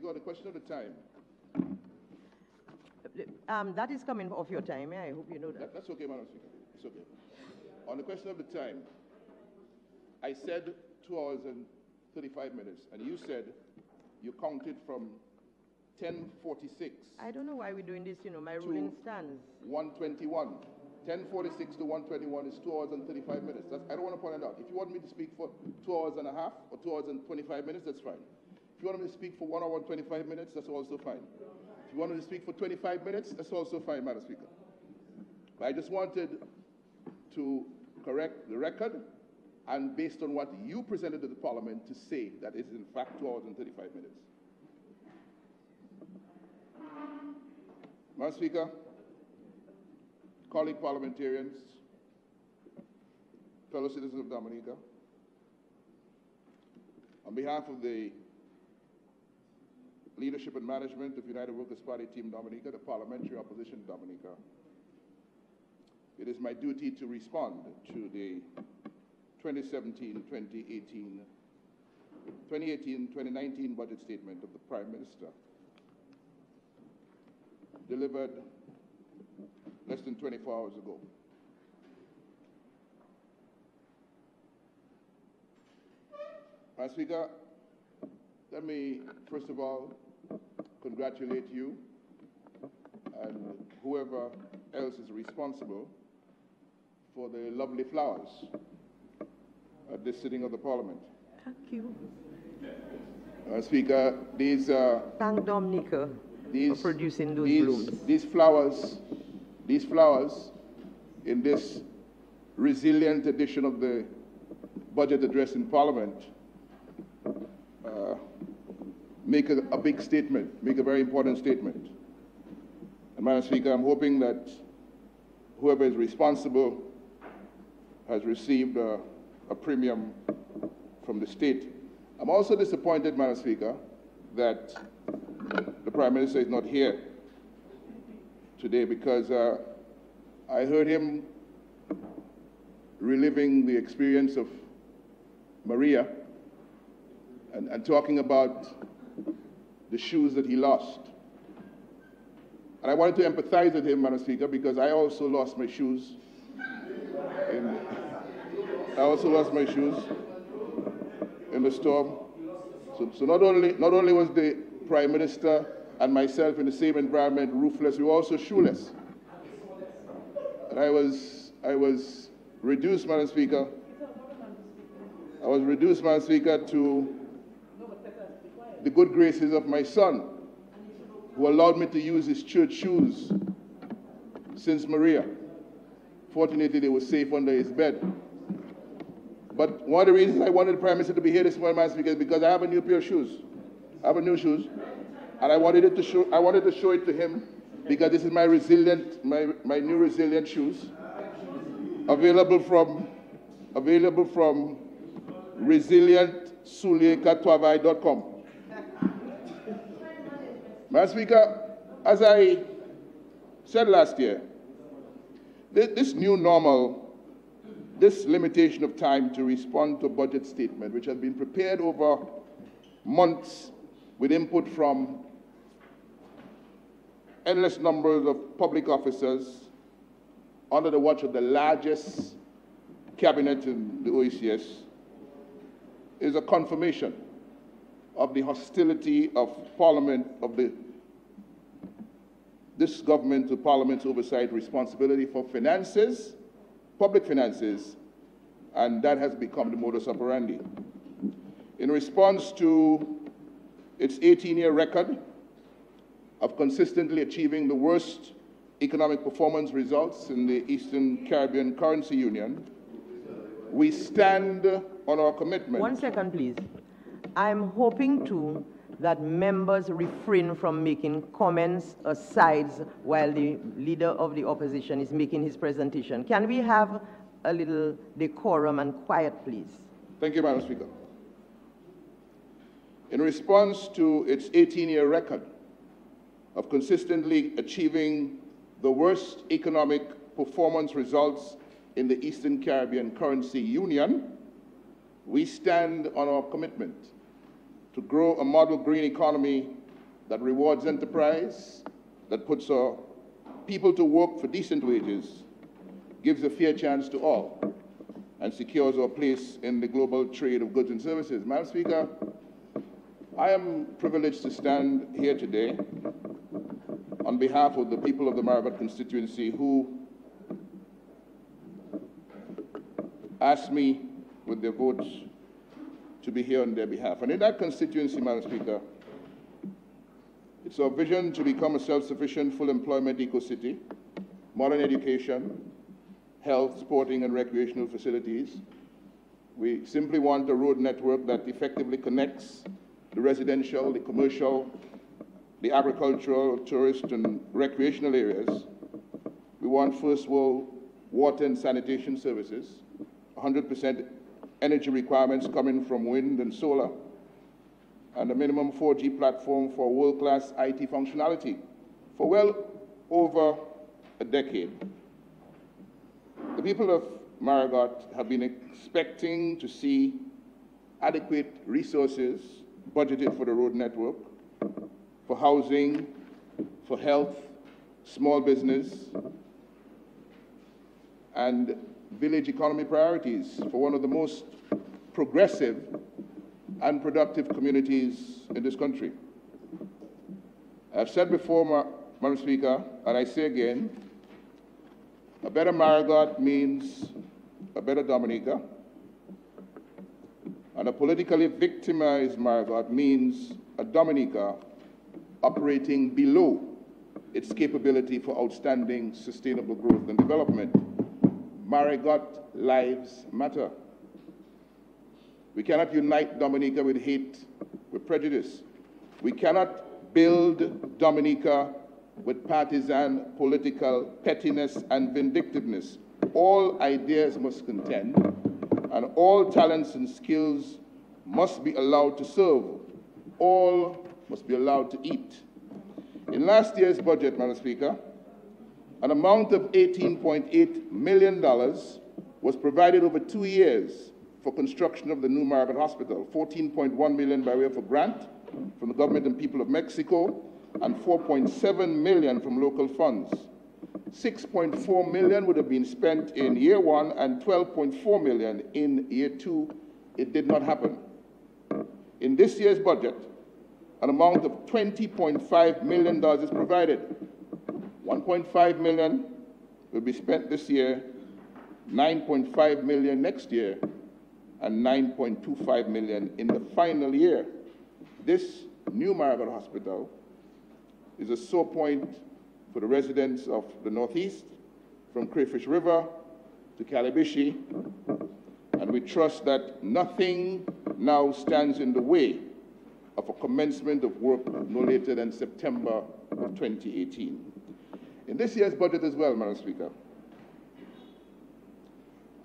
Speaker, on the question of the time. That is coming off your time. I hope you know that. That's okay, Madam Speaker. It's okay. On the question of the time, I said 2 hours and 35 minutes, and you said you counted from 10:46. I don't know why we're doing this, my ruling stands. 1:21. 10:46 to 1:21 is 2 hours and 35 minutes. I don't want to point it out. If you want me to speak for 2 hours and a half or 2 hours and 25 minutes, that's fine. If you want me to speak for 1 hour and 25 minutes, that's also fine. If you want me to speak for 25 minutes, that's also fine, Madam Speaker. But I just wanted to correct the record, and based on what you presented to the Parliament, to say that it is in fact 2 hours and 35 minutes. Madam Speaker, colleague parliamentarians, fellow citizens of Dominica, on behalf of the leadership and management of United Workers' Party Team Dominica, the parliamentary opposition Dominica, it is my duty to respond to the 2018-2019 budget statement of the Prime Minister, delivered less than 24 hours ago. Madam Speaker, let me first of all congratulate you and whoever else is responsible for the lovely flowers at this sitting of the Parliament. Thank you. Madam Speaker, thank Dominica for producing those blooms. These flowers in this resilient edition of the budget address in Parliament make a big statement, make a very important statement. And Madam Speaker, I'm hoping that whoever is responsible has received a premium from the state. I'm also disappointed, Madam Speaker, that the Prime Minister is not here today, because I heard him reliving the experience of Maria and talking about the shoes that he lost. And I wanted to empathize with him, Madam Speaker, because I also lost my shoes. I also lost my shoes in the storm. So not only was the Prime Minister and myself in the same environment roofless, we were also shoeless. And I was reduced, Madam Speaker. I was reduced, Madam Speaker, to the good graces of my son, who allowed me to use his church shoes since Maria. Fortunately, they were safe under his bed. But one of the reasons I wanted the Prime Minister to be here this morning, Madam Speaker, is because I have a new pair of shoes. I have a new shoes, and I wanted to show it to him, because this is my new resilient shoes, available from resilientsulekatwavai.com. Madam Speaker, as I said last year, this new normal, this limitation of time to respond to a budget statement, which has been prepared over months with input from endless numbers of public officers under the watch of the largest cabinet in the OECS, is a confirmation of the hostility of Parliament, of this government to Parliament's oversight responsibility for finances, public finances, and that has become the modus operandi. In response to its 18-year record of consistently achieving the worst economic performance results in the Eastern Caribbean Currency Union, we stand on our commitment. 1 second, please. I'm hoping, too, that members refrain from making comments or sides while the leader of the opposition is making his presentation. Can we have a little decorum and quiet, please? Thank you, Madam Speaker. In response to its 18-year record of consistently achieving the worst economic performance results in the Eastern Caribbean Currency Union, we stand on our commitment to grow a model green economy that rewards enterprise, that puts our people to work for decent wages, gives a fair chance to all, and secures our place in the global trade of goods and services. Madam Speaker, I am privileged to stand here today on behalf of the people of the Marigot constituency who asked me with their votes to be here on their behalf. And in that constituency, Madam Speaker, it's our vision to become a self-sufficient, full employment eco-city, modern education, health, sporting and recreational facilities. We simply want a road network that effectively connects the residential, the commercial, the agricultural, tourist and recreational areas. We want first world water and sanitation services, 100% energy requirements coming from wind and solar, and a minimum 4G platform for world-class IT functionality. For well over a decade, the people of Marigot have been expecting to see adequate resources budgeted for the road network, for housing, for health, small business, and village economy priorities for one of the most progressive and productive communities in this country. I've said before, Madam Speaker, and I say again, a better Marigot means a better Dominica, and a politically victimized Marigot means a Dominica operating below its capability for outstanding sustainable growth and development. Marigot lives matter. We cannot unite Dominica with hate, with prejudice. We cannot build Dominica with partisan political pettiness and vindictiveness. All ideas must contend, and all talents and skills must be allowed to serve. All must be allowed to eat. In last year's budget, Madam Speaker, an amount of $18.8 million was provided over 2 years for construction of the new Marigot Hospital, $14.1 million by way of a grant from the government and people of Mexico, and $4.7 million from local funds. $6.4 million would have been spent in year one and $12.4 million in year two. It did not happen. In this year's budget, an amount of $20.5 million is provided. $1.5 million will be spent this year, $9.5 million next year, and $9.25 million in the final year. This new Marigot Hospital is a sore point for the residents of the Northeast, from Crayfish River to Calabishi, and we trust that nothing now stands in the way of a commencement of work no later than September of 2018. In this year's budget as well, Madam Speaker,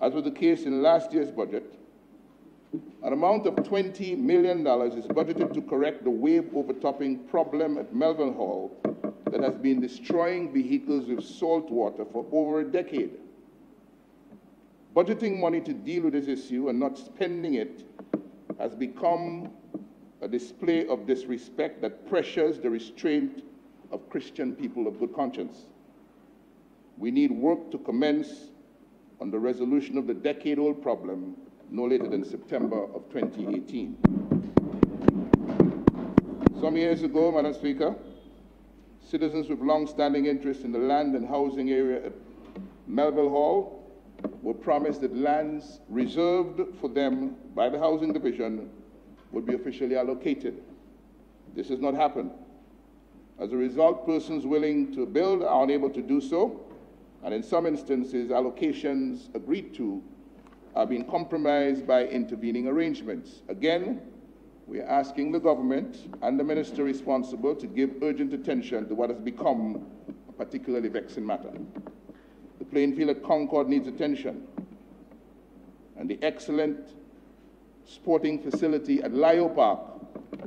as was the case in last year's budget, an amount of $20 million is budgeted to correct the wave overtopping problem at Melville Hall that has been destroying vehicles with salt water for over a decade. Budgeting money to deal with this issue and not spending it has become a display of disrespect that pressures the restraint of Christian people of good conscience. We need work to commence on the resolution of the decade-old problem no later than September of 2018. Some years ago, Madam Speaker, citizens with long-standing interest in the land and housing area at Melville Hall were promised that lands reserved for them by the Housing Division would be officially allocated. This has not happened. As a result, persons willing to build are unable to do so, and in some instances, allocations agreed to are being compromised by intervening arrangements. Again, we are asking the government and the minister responsible to give urgent attention to what has become a particularly vexing matter. The playing field at Concord needs attention, and the excellent sporting facility at Lyo Park,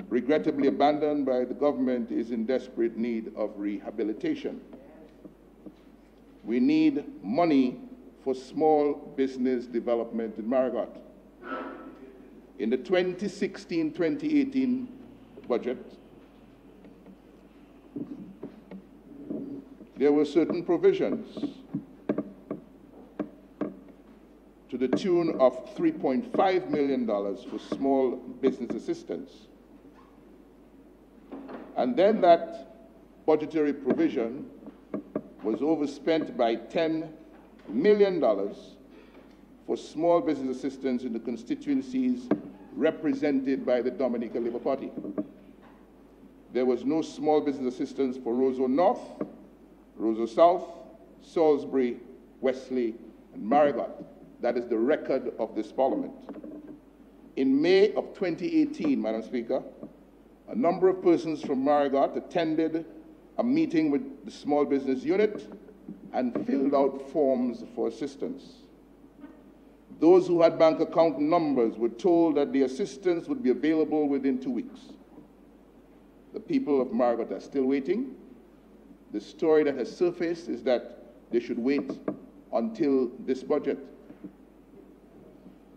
regrettably abandoned by the government, is in desperate need of rehabilitation. We need money for small business development in Marigot. In the 2016-2018 budget, there were certain provisions to the tune of $3.5 million for small business assistance. And then that budgetary provision was overspent by $10 million for small business assistance in the constituencies represented by the Dominica Labour Party. There was no small business assistance for Roseau North, Roseau South, Salisbury, Wesley, and Marigot. That is the record of this Parliament. In May of 2018, Madam Speaker, a number of persons from Marigot attended a meeting with the Small Business Unit and filled out forms for assistance. Those who had bank account numbers were told that the assistance would be available within 2 weeks. The people of Marigot are still waiting. The story that has surfaced is that they should wait until this budget.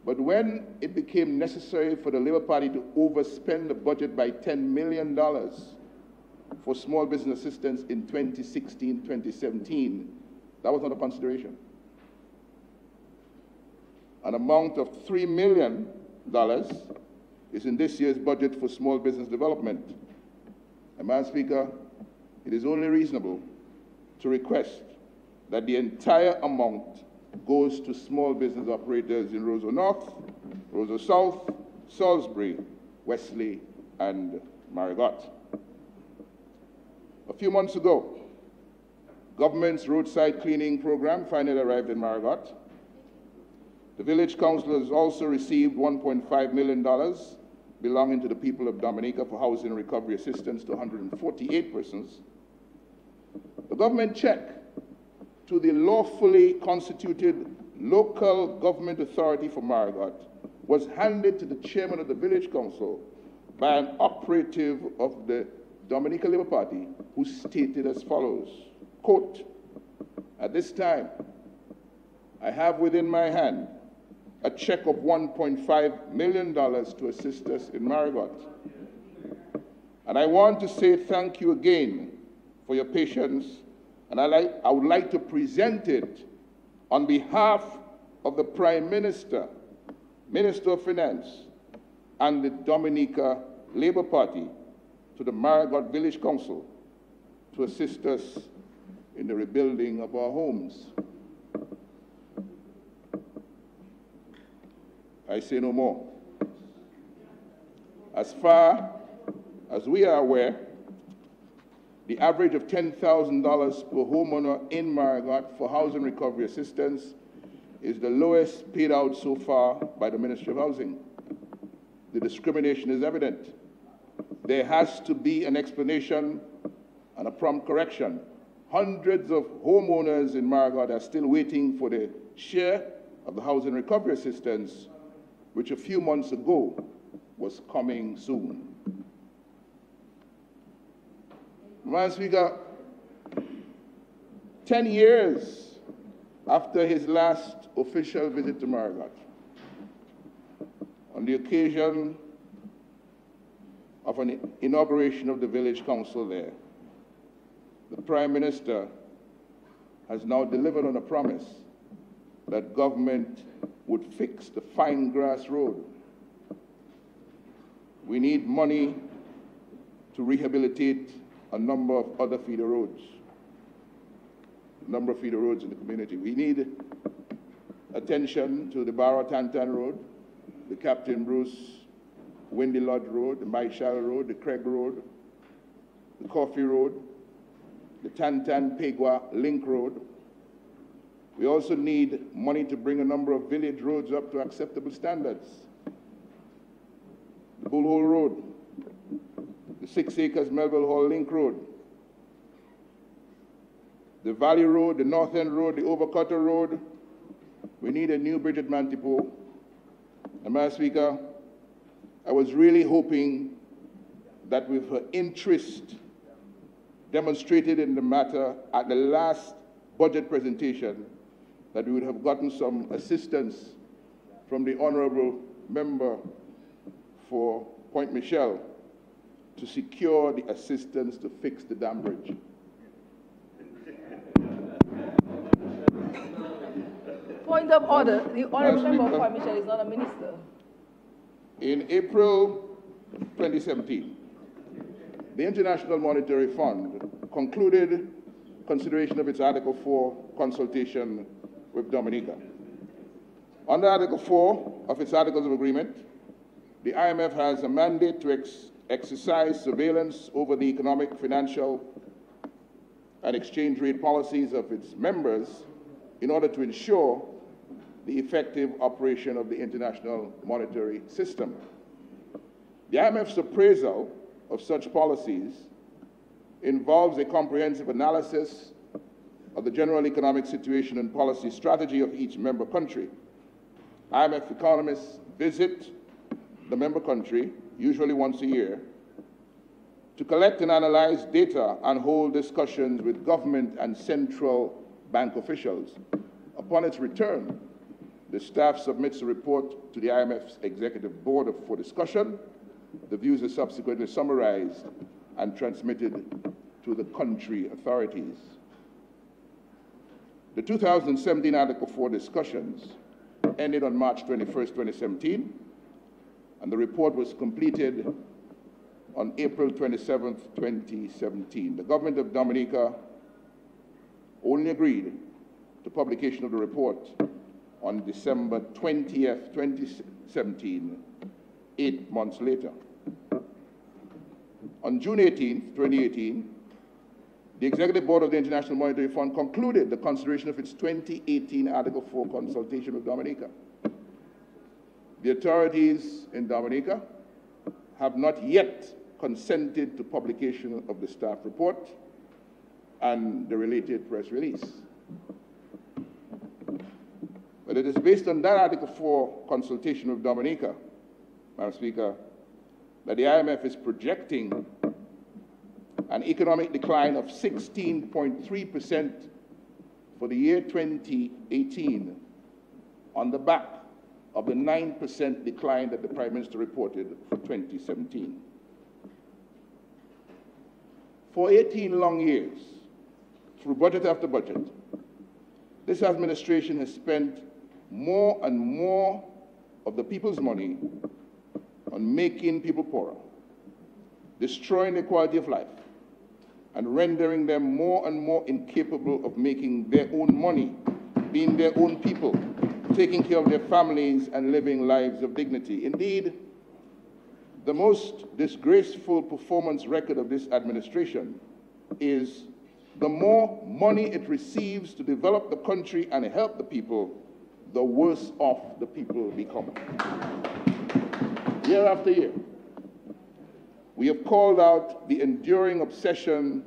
But when it became necessary for the Labour Party to overspend the budget by $10 million for small business assistance in 2016-2017, that was not a consideration. An amount of $3 million is in this year's budget for small business development. And, Madam Speaker, it is only reasonable to request that the entire amount goes to small business operators in Roseau North, Roseau South, Salisbury, Wesley, and Marigot. A few months ago, government's roadside cleaning program finally arrived in Marigot. The village council has also received $1.5 million belonging to the people of Dominica for housing and recovery assistance to 148 persons. The government check to the lawfully constituted local government authority for Marigot was handed to the chairman of the village council by an operative of the Dominica Labour Party who stated as follows, quote, "At this time, I have within my hand a check of $1.5 million to assist us in Marigot. And I want to say thank you again for your patience, and I would like to present it on behalf of the Prime Minister, Minister of Finance, and the Dominica Labour Party to the Marigot Village Council to assist us in the rebuilding of our homes." I say no more. As far as we are aware, the average of $10,000 per homeowner in Marigot for housing recovery assistance is the lowest paid out so far by the Ministry of Housing. The discrimination is evident. There has to be an explanation and a prompt correction. Hundreds of homeowners in Marigot are still waiting for their share of the housing recovery assistance, which a few months ago was coming soon. Madam Speaker, 10 years after his last official visit to Marigot, on the occasion of an inauguration of the village council there, the Prime Minister has now delivered on a promise that government would fix the Fine Grass Road. We need money to rehabilitate a number of other feeder roads, in the community. We need attention to the Barrow Tantan Road, the Captain Bruce Windy Lodge Road, the Maishal Road, the Craig Road, the Coffee Road, the Tantan Pegua Link Road. We also need money to bring a number of village roads up to acceptable standards. The Bull Hole Road, the 6 Acres Melville Hall Link Road, the Valley Road, the North End Road, the Overcutter Road. We need a new bridge at Mantipo. And Madam Speaker, I was really hoping that with her interest demonstrated in the matter at the last budget presentation, that we would have gotten some assistance from the honorable member for Point Michelle to secure the assistance to fix the dam bridge. Point of order, the honorable member for Michelle is not a minister. In April 2017, the International Monetary Fund concluded consideration of its Article 4 consultation with Dominica. Under Article 4 of its Articles of Agreement, the IMF has a mandate to exercise surveillance over the economic, financial, and exchange rate policies of its members in order to ensure the effective operation of the international monetary system. The IMF's appraisal of such policies involves a comprehensive analysis of the general economic situation and policy strategy of each member country. IMF economists visit the member country, usually once a year, to collect and analyze data and hold discussions with government and central bank officials. Upon its return, the staff submits a report to the IMF's executive board for discussion. The views are subsequently summarized and transmitted to the country authorities. The 2017 Article 4 discussions ended on March 21st, 2017, and the report was completed on April 27th, 2017. The government of Dominica only agreed to publication of the report on December 20th, 2017, 8 months later. On June 18th, 2018, the Executive Board of the International Monetary Fund concluded the consideration of its 2018 Article 4 consultation with Dominica. The authorities in Dominica have not yet consented to publication of the staff report and the related press release. But it is based on that Article 4 consultation with Dominica, Madam Speaker, that the IMF is projecting an economic decline of 16.3% for the year 2018 on the back of the 9% decline that the Prime Minister reported for 2017. For 18 long years, through budget after budget, this administration has spent more and more of the people's money on making people poorer, destroying their quality of life, and rendering them more and more incapable of making their own money, being their own people, taking care of their families and living lives of dignity. Indeed, the most disgraceful performance record of this administration is the more money it receives to develop the country and help the people, the worse off the people become. Year after year, we have called out the enduring obsession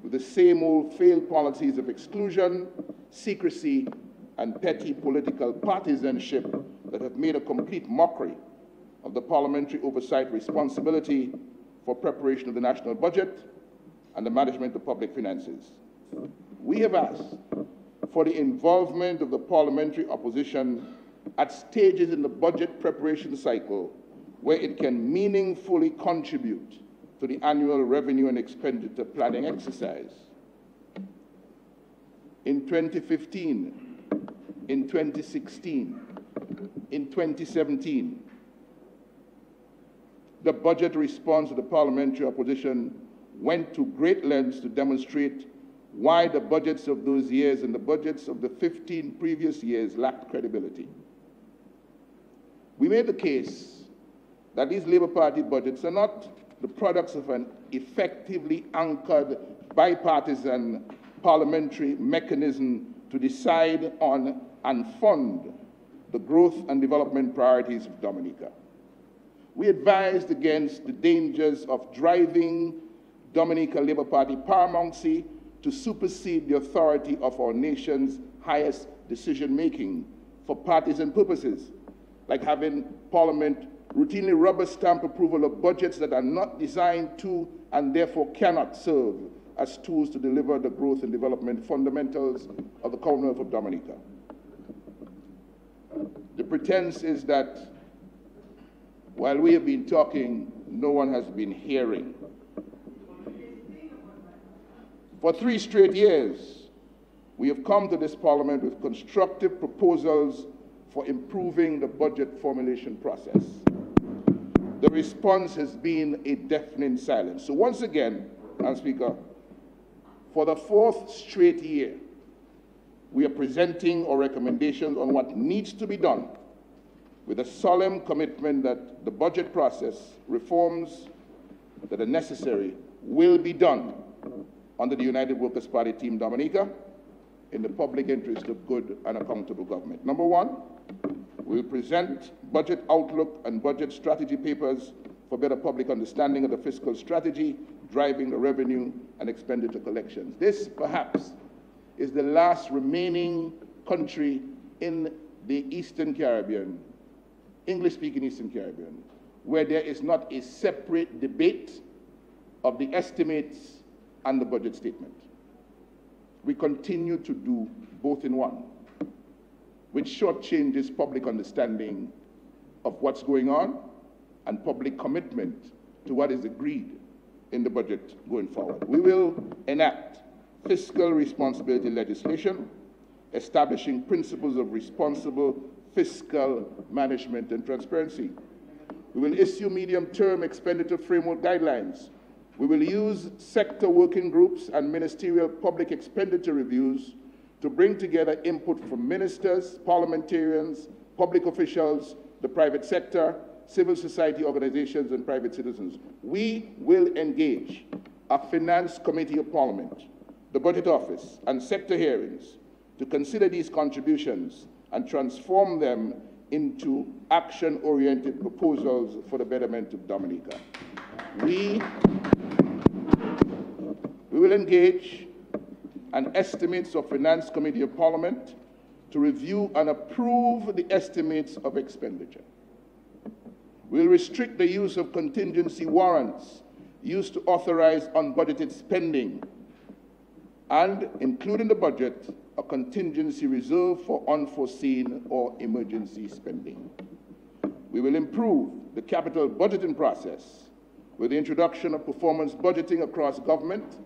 with the same old failed policies of exclusion, secrecy, and petty political partisanship that have made a complete mockery of the parliamentary oversight responsibility for preparation of the national budget and the management of public finances. We have asked for the involvement of the parliamentary opposition at stages in the budget preparation cycle where it can meaningfully contribute to the annual revenue and expenditure planning exercise. In 2015, in 2016, in 2017, the budget response of the parliamentary opposition went to great lengths to demonstrate why the budgets of those years and the budgets of the 15 previous years lacked credibility. We made the case that these Labour Party budgets are not the products of an effectively anchored bipartisan parliamentary mechanism to decide on and fund the growth and development priorities of Dominica. We advised against the dangers of driving Dominica Labour Party paramountcy to supersede the authority of our nation's highest decision-making for partisan purposes, like having Parliament routinely rubber stamp approval of budgets that are not designed to and therefore cannot serve as tools to deliver the growth and development fundamentals of the Commonwealth of Dominica. The pretense is that while we have been talking, no one has been hearing. For 3 straight years, we have come to this Parliament with constructive proposals for improving the budget formulation process. The response has been a deafening silence. So once again, Madam Speaker, for the fourth straight year, we are presenting our recommendations on what needs to be done with a solemn commitment that the budget process reforms that are necessary will be done under the United Workers' Party Team Dominica in the public interest of good and accountable government. Number one, we will present budget outlook and budget strategy papers for better public understanding of the fiscal strategy driving the revenue and expenditure collections. This, perhaps, is the last remaining country in the Eastern Caribbean, English-speaking Eastern Caribbean, where there is not a separate debate of the estimates and the budget statement. We continue to do both in one, which shortchanges public understanding of what's going on and public commitment to what is agreed in the budget going forward. We will enact fiscal responsibility legislation, establishing principles of responsible fiscal management and transparency. We will issue medium-term expenditure framework guidelines. We will use sector working groups and ministerial public expenditure reviews to bring together input from ministers, parliamentarians, public officials, the private sector, civil society organizations, and private citizens. We will engage a Finance Committee of Parliament, the Budget Office, and sector hearings to consider these contributions and transform them into action-oriented proposals for the betterment of Dominica. We will engage an Estimates of Finance Committee of Parliament to review and approve the estimates of expenditure. We'll restrict the use of contingency warrants used to authorize unbudgeted spending and include in the budget a contingency reserve for unforeseen or emergency spending. We will improve the capital budgeting process with the introduction of performance budgeting across government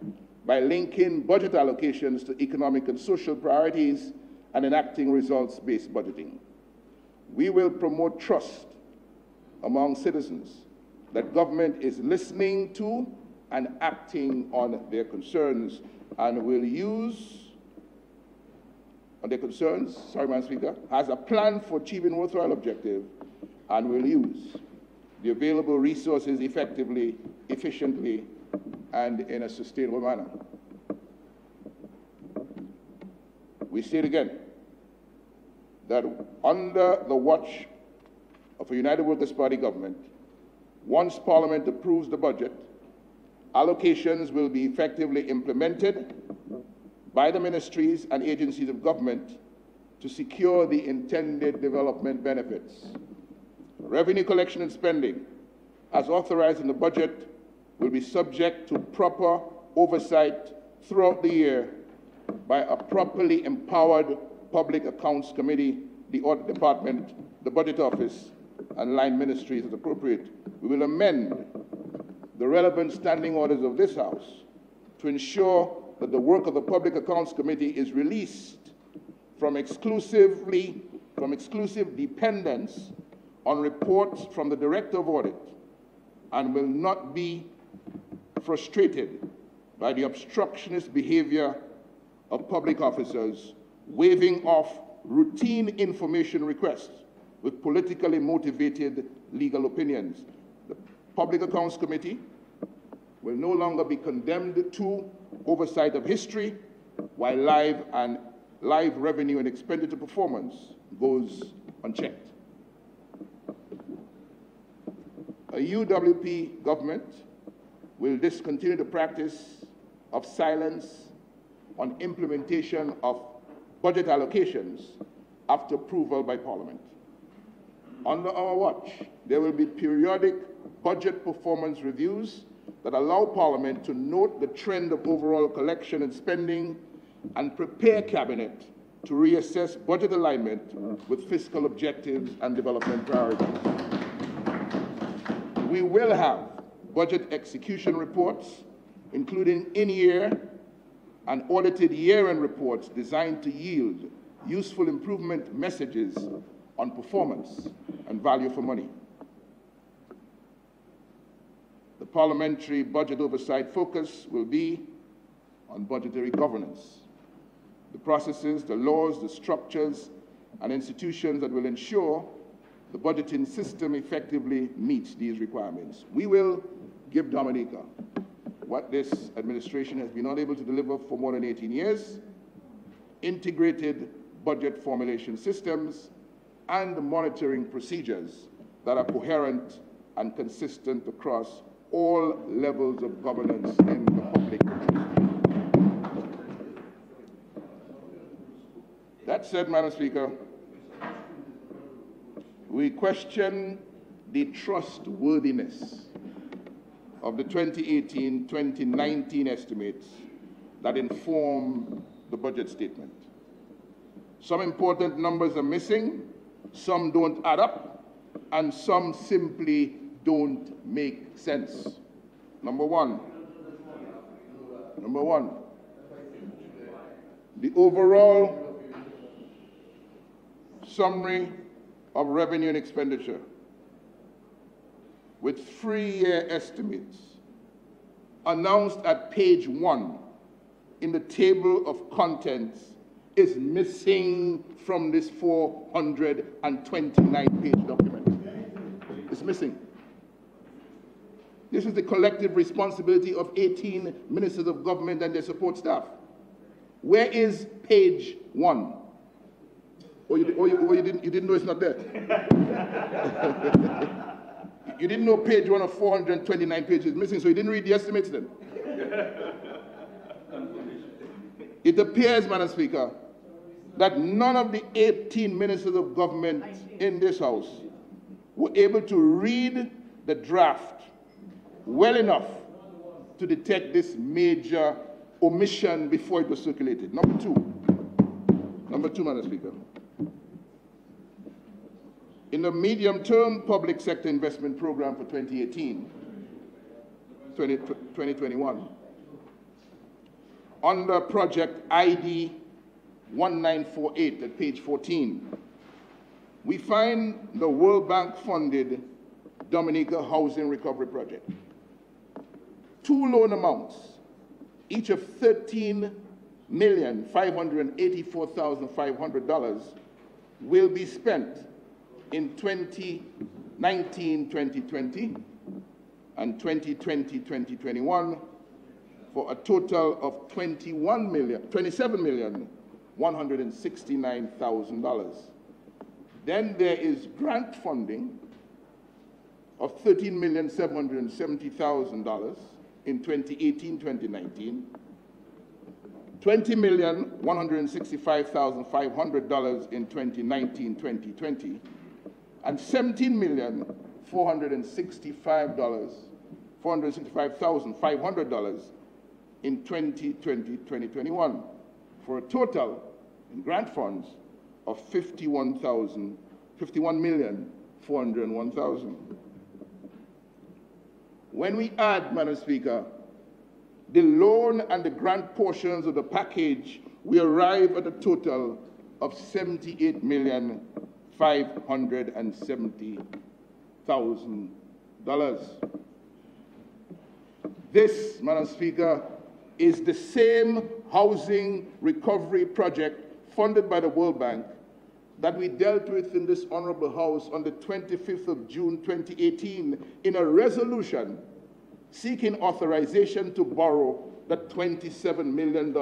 by linking budget allocations to economic and social priorities and enacting results-based budgeting. We will promote trust among citizens that government is listening to and acting on their concerns, and will use on their concerns, Madam Speaker, has a plan for achieving worthwhile objective, and will use the available resources effectively, efficiently, and in a sustainable manner. We state again that under the watch of a United Workers' Party government, once Parliament approves the budget, allocations will be effectively implemented by the ministries and agencies of government to secure the intended development benefits. Revenue collection and spending, as authorized in the budget, will be subject to proper oversight throughout the year by a properly empowered Public Accounts Committee, the Audit Department, the Budget Office, and line ministries as appropriate. We will amend the relevant standing orders of this House to ensure that the work of the Public Accounts Committee is released from exclusive dependence on reports from the Director of Audit, and will not be frustrated by the obstructionist behavior of public officers waving off routine information requests with politically motivated legal opinions. The Public Accounts Committee will no longer be condemned to oversight of history, while live revenue and expenditure performance goes unchecked. A UWP government will discontinue the practice of silence on implementation of budget allocations after approval by Parliament. Under our watch, there will be periodic budget performance reviews that allow Parliament to note the trend of overall collection and spending and prepare Cabinet to reassess budget alignment with fiscal objectives and development priorities. We will have budget execution reports, including in-year and audited year-end reports designed to yield useful improvement messages on performance and value for money. The parliamentary budget oversight focus will be on budgetary governance, the processes, the laws, the structures, and institutions that will ensure the budgeting system effectively meets these requirements. We will give Dominica what this administration has been unable to deliver for more than 18 years: integrated budget formulation systems and monitoring procedures that are coherent and consistent across all levels of governance in the public interest. That said, Madam Speaker, we question the trustworthiness of the 2018-2019 estimates that inform the budget statement. Some important numbers are missing, some don't add up, and some simply don't make sense. Number one, the overall summary of revenue and expenditure with 3-year estimates announced at page 1 in the table of contents is missing from this 429-page document. It's missing. This is the collective responsibility of 18 ministers of government and their support staff. Where is page 1? Or you didn't know it's not there? You didn't know page 1 of 429 pages is missing, so you didn't read the estimates then? It appears, Madam Speaker, that none of the 18 ministers of government in this House were able to read the draft well enough to detect this major omission before it was circulated. Number two, Madam Speaker. In the medium-term public sector investment program for 2021, under project ID 1948 at page 14, we find the World Bank-funded Dominica Housing Recovery Project. 2 loan amounts, each of $13,584,500, will be spent in 2019-2020 and 2020-2021 for a total of $27,169,000. Then there is grant funding of $13,770,000 in 2018-2019, $20,165,500 in 2019-2020, and $17,465,500 in 2020-2021, for a total in grant funds of $51,401,000. When we add, Madam Speaker, the loan and the grant portions of the package, we arrive at a total of $78,570,000. This, Madam Speaker, is the same housing recovery project funded by the World Bank that we dealt with in this Honorable House on the 25th of June 2018 in a resolution seeking authorization to borrow the $27 million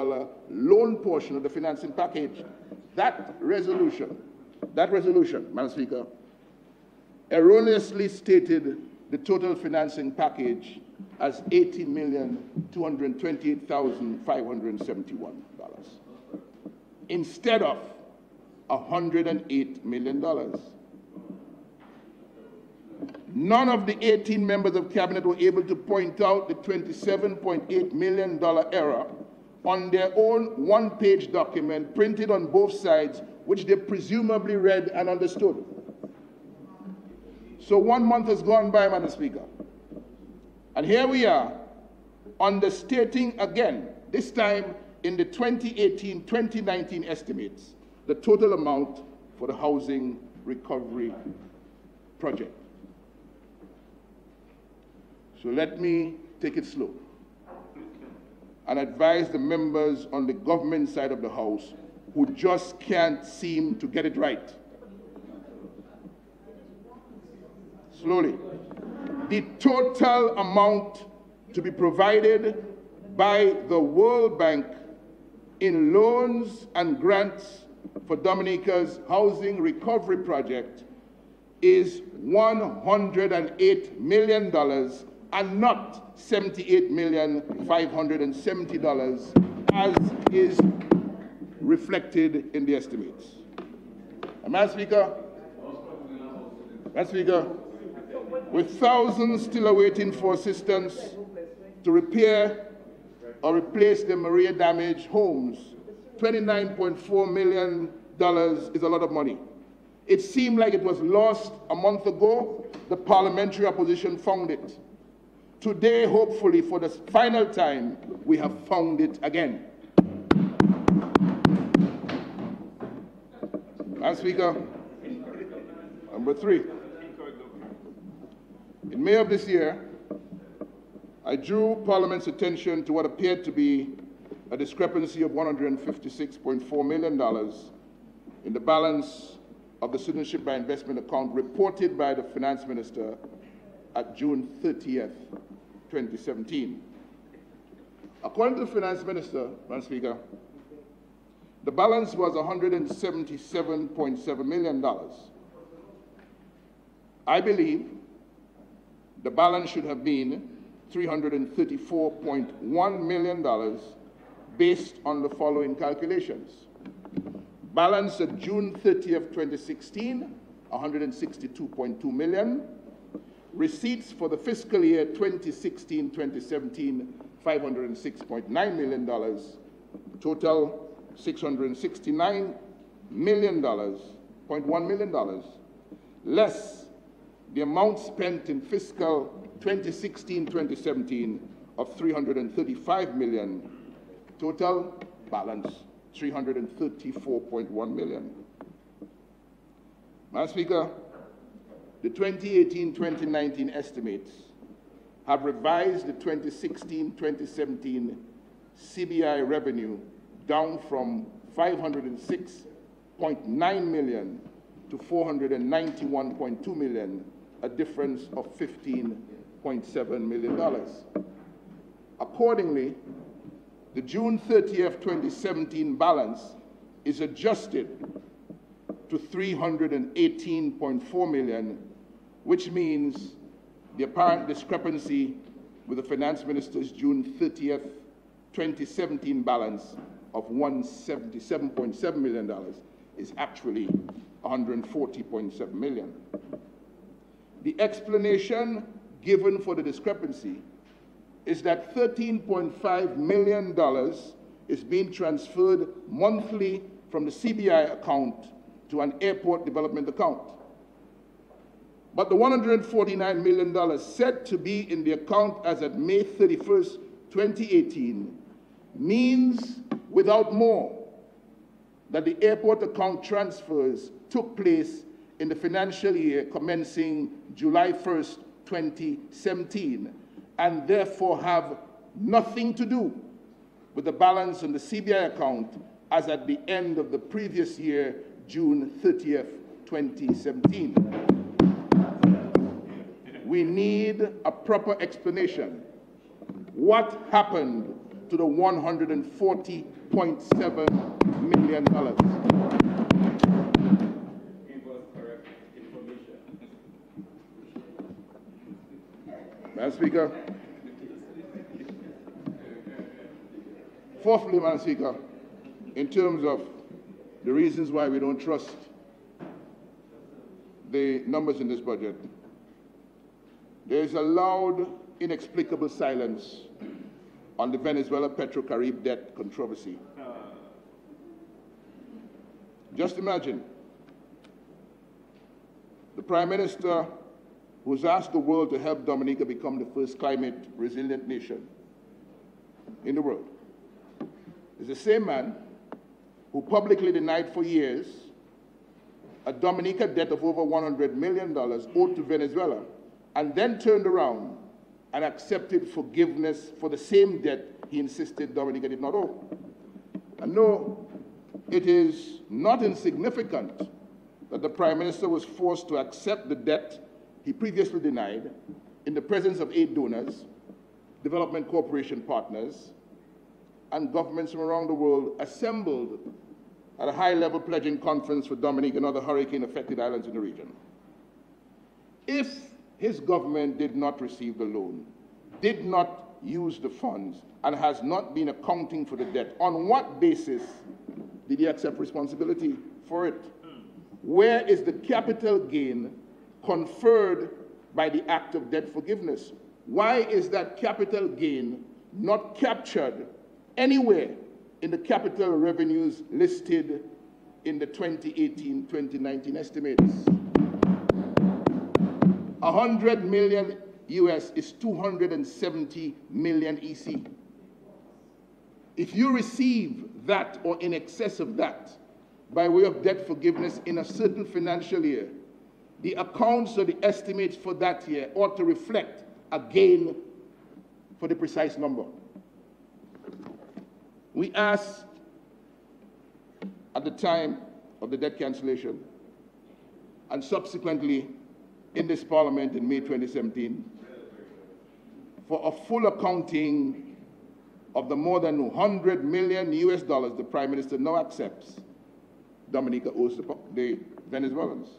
loan portion of the financing package. That resolution, Madam Speaker, erroneously stated the total financing package as $18,228,571 instead of $108 million. None of the 18 members of Cabinet were able to point out the $27.8 million error on their own one-page document printed on both sides, which they presumably read and understood. So 1 month has gone by, Madam Speaker, and here we are understating again, this time in the 2018-2019 estimates the total amount for the housing recovery project. So let me take it slow and advise the members on the government side of the House who just can't seem to get it right. Slowly. The total amount to be provided by the World Bank in loans and grants for Dominica's housing recovery project is $108 million and not $78,570,000 as is reflected in the estimates. Madam Speaker, with thousands still awaiting for assistance to repair or replace their Maria-damaged homes, $29.4 million is a lot of money. It seemed like it was lost a month ago. The parliamentary opposition found it. Today, hopefully, for the final time, we have found it again. Madam Speaker, number 3. In May of this year, I drew Parliament's attention to what appeared to be a discrepancy of $156.4 million in the balance of the Citizenship by Investment account reported by the Finance Minister at June 30th, 2017. According to the Finance Minister, Madam Speaker, the balance was $177.7 million. I believe the balance should have been $334.1 million based on the following calculations. Balance at June 30th, 2016, $162.2 million. Receipts for the fiscal year 2016-2017, $506.9 million. Total $669 million, $0.1 million, less the amount spent in fiscal 2016-2017 of $335 million. Total balance, $334.1 million. Madam Speaker, the 2018-2019 estimates have revised the 2016-2017 CBI revenue down from $506.9 million to $491.2 million, a difference of $15.7 million. Accordingly, the June 30th, 2017 balance is adjusted to $318.4 million, which means the apparent discrepancy with the Finance Minister's June 30th, 2017 balance of $177.7 million is actually $140.7 million. The explanation given for the discrepancy is that $13.5 million is being transferred monthly from the CBI account to an airport development account. But the $149 million said to be in the account as at May 31st, 2018 means, without more, that the airport account transfers took place in the financial year commencing July 1st, 2017, and therefore have nothing to do with the balance on the CBI account as at the end of the previous year, June 30th, 2017. We need a proper explanation. What happened to the $140.7 million? Give us correct information. Madam Speaker. Fourthly, Madam Speaker, in terms of the reasons why we don't trust the numbers in this budget, there is a loud, inexplicable silence on the Venezuela Petrocarib debt controversy. Just imagine the Prime Minister who's asked the world to help Dominica become the first climate resilient nation in the world is the same man who publicly denied for years a Dominica debt of over $100 million owed to Venezuela, and then turned around and accepted forgiveness for the same debt he insisted Dominica did not owe. And no, it is not insignificant that the Prime Minister was forced to accept the debt he previously denied in the presence of 8 donors, development cooperation partners, and governments from around the world assembled at a high-level pledging conference for Dominica and other hurricane-affected islands in the region. If his government did not receive the loan, did not use the funds, and has not been accounting for the debt, on what basis did he accept responsibility for it? Where is the capital gain conferred by the act of debt forgiveness? Why is that capital gain not captured anywhere in the capital revenues listed in the 2018-2019 estimates? 100 million US is 270 million EC. If you receive that or in excess of that by way of debt forgiveness in a certain financial year, the accounts or the estimates for that year ought to reflect a gain for the precise number. We asked at the time of the debt cancellation and subsequently in this Parliament in May 2017 for a full accounting of the more than 100 million US dollars the Prime Minister now accepts Dominica owes the Venezuelans.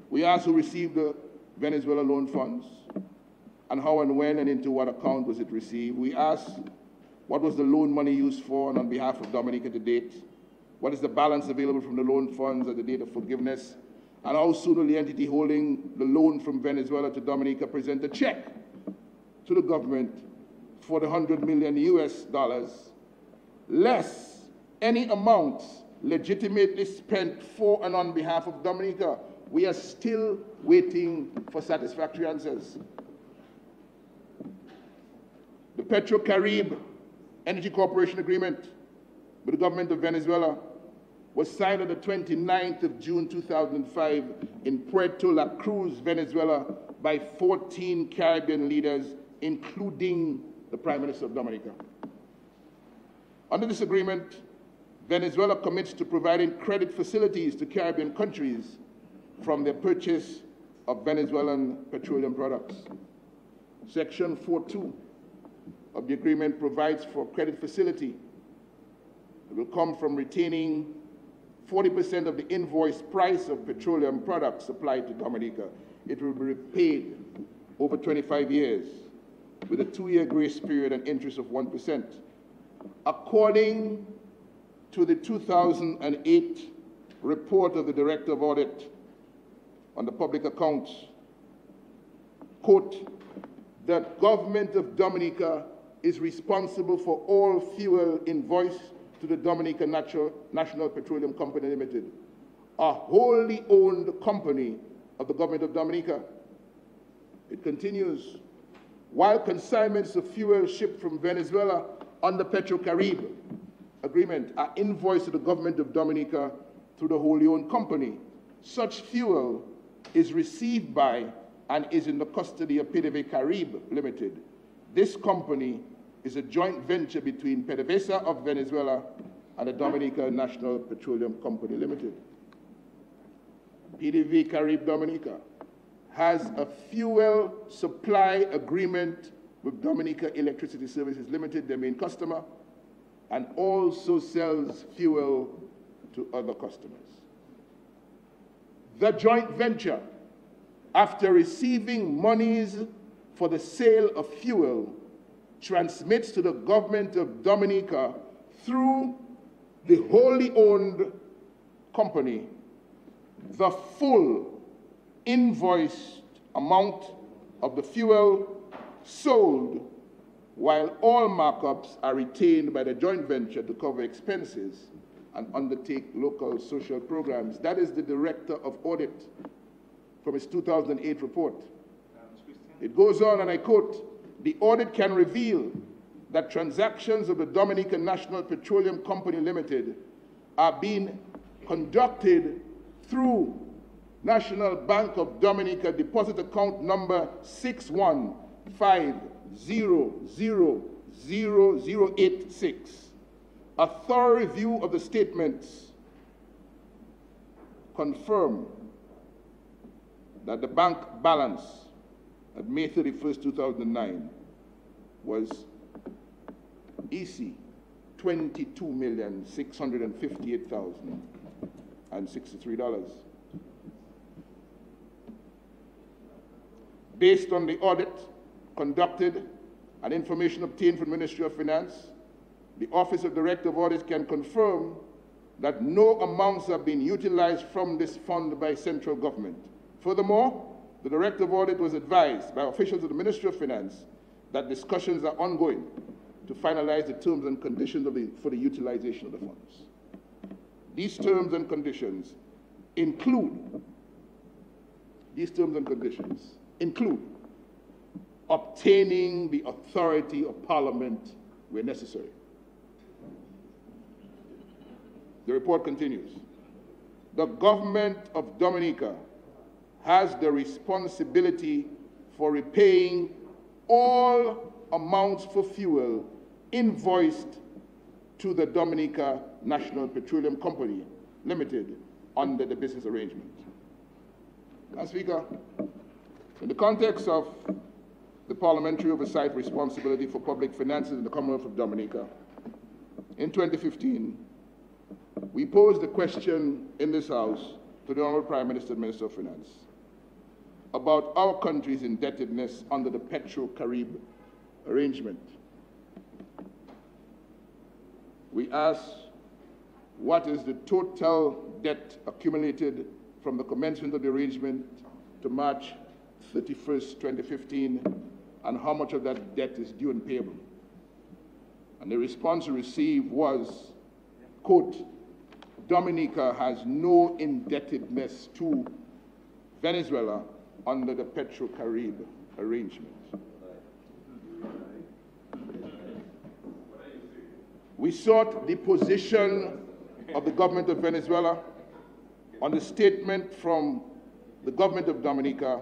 We asked who received the Venezuela loan funds and how and when and into what account was it received. We asked what was the loan money used for and on behalf of Dominica to date, what is the balance available from the loan funds at the date of forgiveness, and how soon will the entity holding the loan from Venezuela to Dominica present a check to the government for the 100 million US dollars, less any amounts legitimately spent for and on behalf of Dominica. We are still waiting for satisfactory answers. The Petro-Carib Energy Corporation Agreement with the government of Venezuela was signed on the 29th of June 2005 in Puerto La Cruz, Venezuela, by 14 Caribbean leaders, including the Prime Minister of Dominica. Under this agreement, Venezuela commits to providing credit facilities to Caribbean countries from their purchase of Venezuelan petroleum products. Section 4.2 of the agreement provides for credit facility. It will come from retaining 40% of the invoice price of petroleum products supplied to Dominica. It will be repaid over 25 years with a 2-year grace period and interest of 1%. According to the 2008 report of the Director of Audit on the public accounts, quote, the government of Dominica is responsible for all fuel invoiced to the Dominica National Petroleum Company Limited, a wholly owned company of the government of Dominica. It continues, while consignments of fuel shipped from Venezuela under Petro-Carib agreement are invoiced to the government of Dominica through the wholly owned company, such fuel is received by and is in the custody of PDVSA Limited. This company is a joint venture between PDVSA of Venezuela and the Dominica National Petroleum Company Limited. PDVSA Dominica has a fuel supply agreement with Dominica Electricity Services Limited, their main customer, and also sells fuel to other customers. The joint venture, after receiving monies for the sale of fuel, transmits to the government of Dominica through the wholly owned company the full invoiced amount of the fuel sold, while all markups are retained by the joint venture to cover expenses and undertake local social programs. That is the Director of Audit from his 2008 report. It goes on, and I quote, the audit can reveal that transactions of the Dominican National Petroleum Company Limited are being conducted through National Bank of Dominica deposit account number 615000086. A thorough review of the statements confirm that the bank balance at May 31st, 2009 was EC $22,658,063. Based on the audit conducted and information obtained from the Ministry of Finance, the Office of Director of Audit can confirm that no amounts have been utilized from this fund by central government. Furthermore, the Director of Audit was advised by officials of the Ministry of Finance that discussions are ongoing to finalize the terms and conditions for the utilization of the funds. These terms and conditions include obtaining the authority of Parliament where necessary. The report continues. The government of Dominica has the responsibility for repaying all amounts for fuel invoiced to the Dominica National Petroleum Company Limited under the business arrangement. Madam Speaker, in the context of the parliamentary oversight responsibility for public finances in the Commonwealth of Dominica, in 2015, we posed a question in this House to the Honorable Prime Minister and Minister of Finance about our country's indebtedness under the Petro-Carib arrangement. We asked, what is the total debt accumulated from the commencement of the arrangement to March 31st, 2015, and how much of that debt is due and payable? And the response we received was, quote, Dominica has no indebtedness to Venezuela under the Petro-Carib arrangement. We sought the position of the government of Venezuela on the statement from the government of Dominica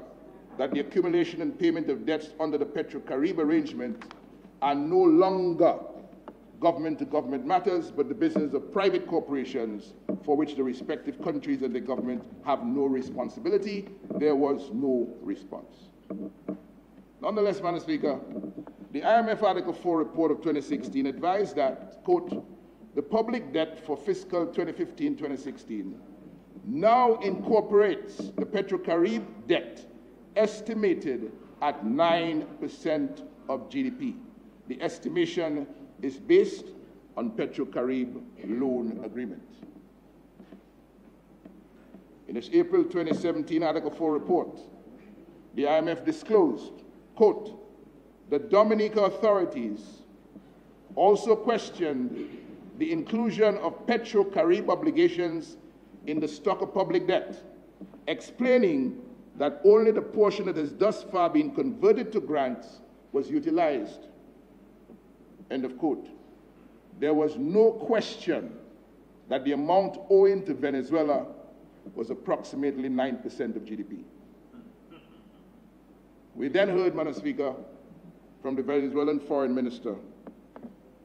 that the accumulation and payment of debts under the Petro-Carib arrangement are no longer government-to-government matters, but the business of private corporations for which the respective countries and the government have no responsibility. There was no response. Nonetheless, Madam Speaker, the IMF Article 4 report of 2016 advised that, quote, the public debt for fiscal 2015-2016 now incorporates the Petro-Carib debt estimated at 9% of GDP. The estimation is based on Petro-Carib loan agreement. In its April 2017 Article 4 report, the IMF disclosed, quote, the Dominica authorities also questioned the inclusion of Petro-Carib obligations in the stock of public debt, explaining that only the portion that has thus far been converted to grants was utilized. End of quote. There was no question that the amount owing to Venezuela was approximately 9% of GDP. We then heard, Madam Speaker, from the Venezuelan Foreign Minister,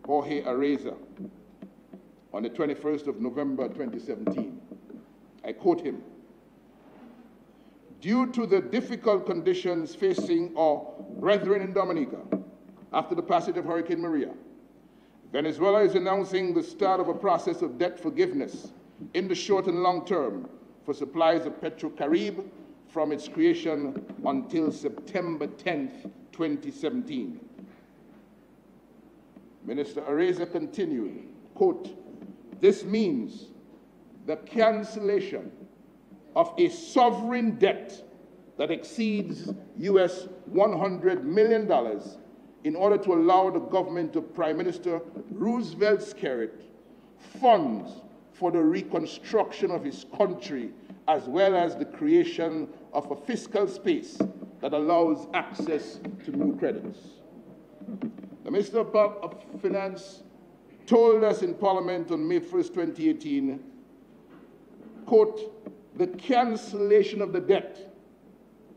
Jorge Areza, on the 21st of November 2017. I quote him, due to the difficult conditions facing our brethren in Dominica after the passage of Hurricane Maria, Venezuela is announcing the start of a process of debt forgiveness in the short and long term for supplies of Petro-Carib from its creation until September 10th, 2017. Minister Areza continued, quote, this means the cancellation of a sovereign debt that exceeds US $100 million in order to allow the government of Prime Minister Roosevelt's carrot funds for the reconstruction of his country, as well as the creation of a fiscal space that allows access to new credits. The Minister of Finance told us in Parliament on May 1st, 2018, quote, the cancellation of the debt,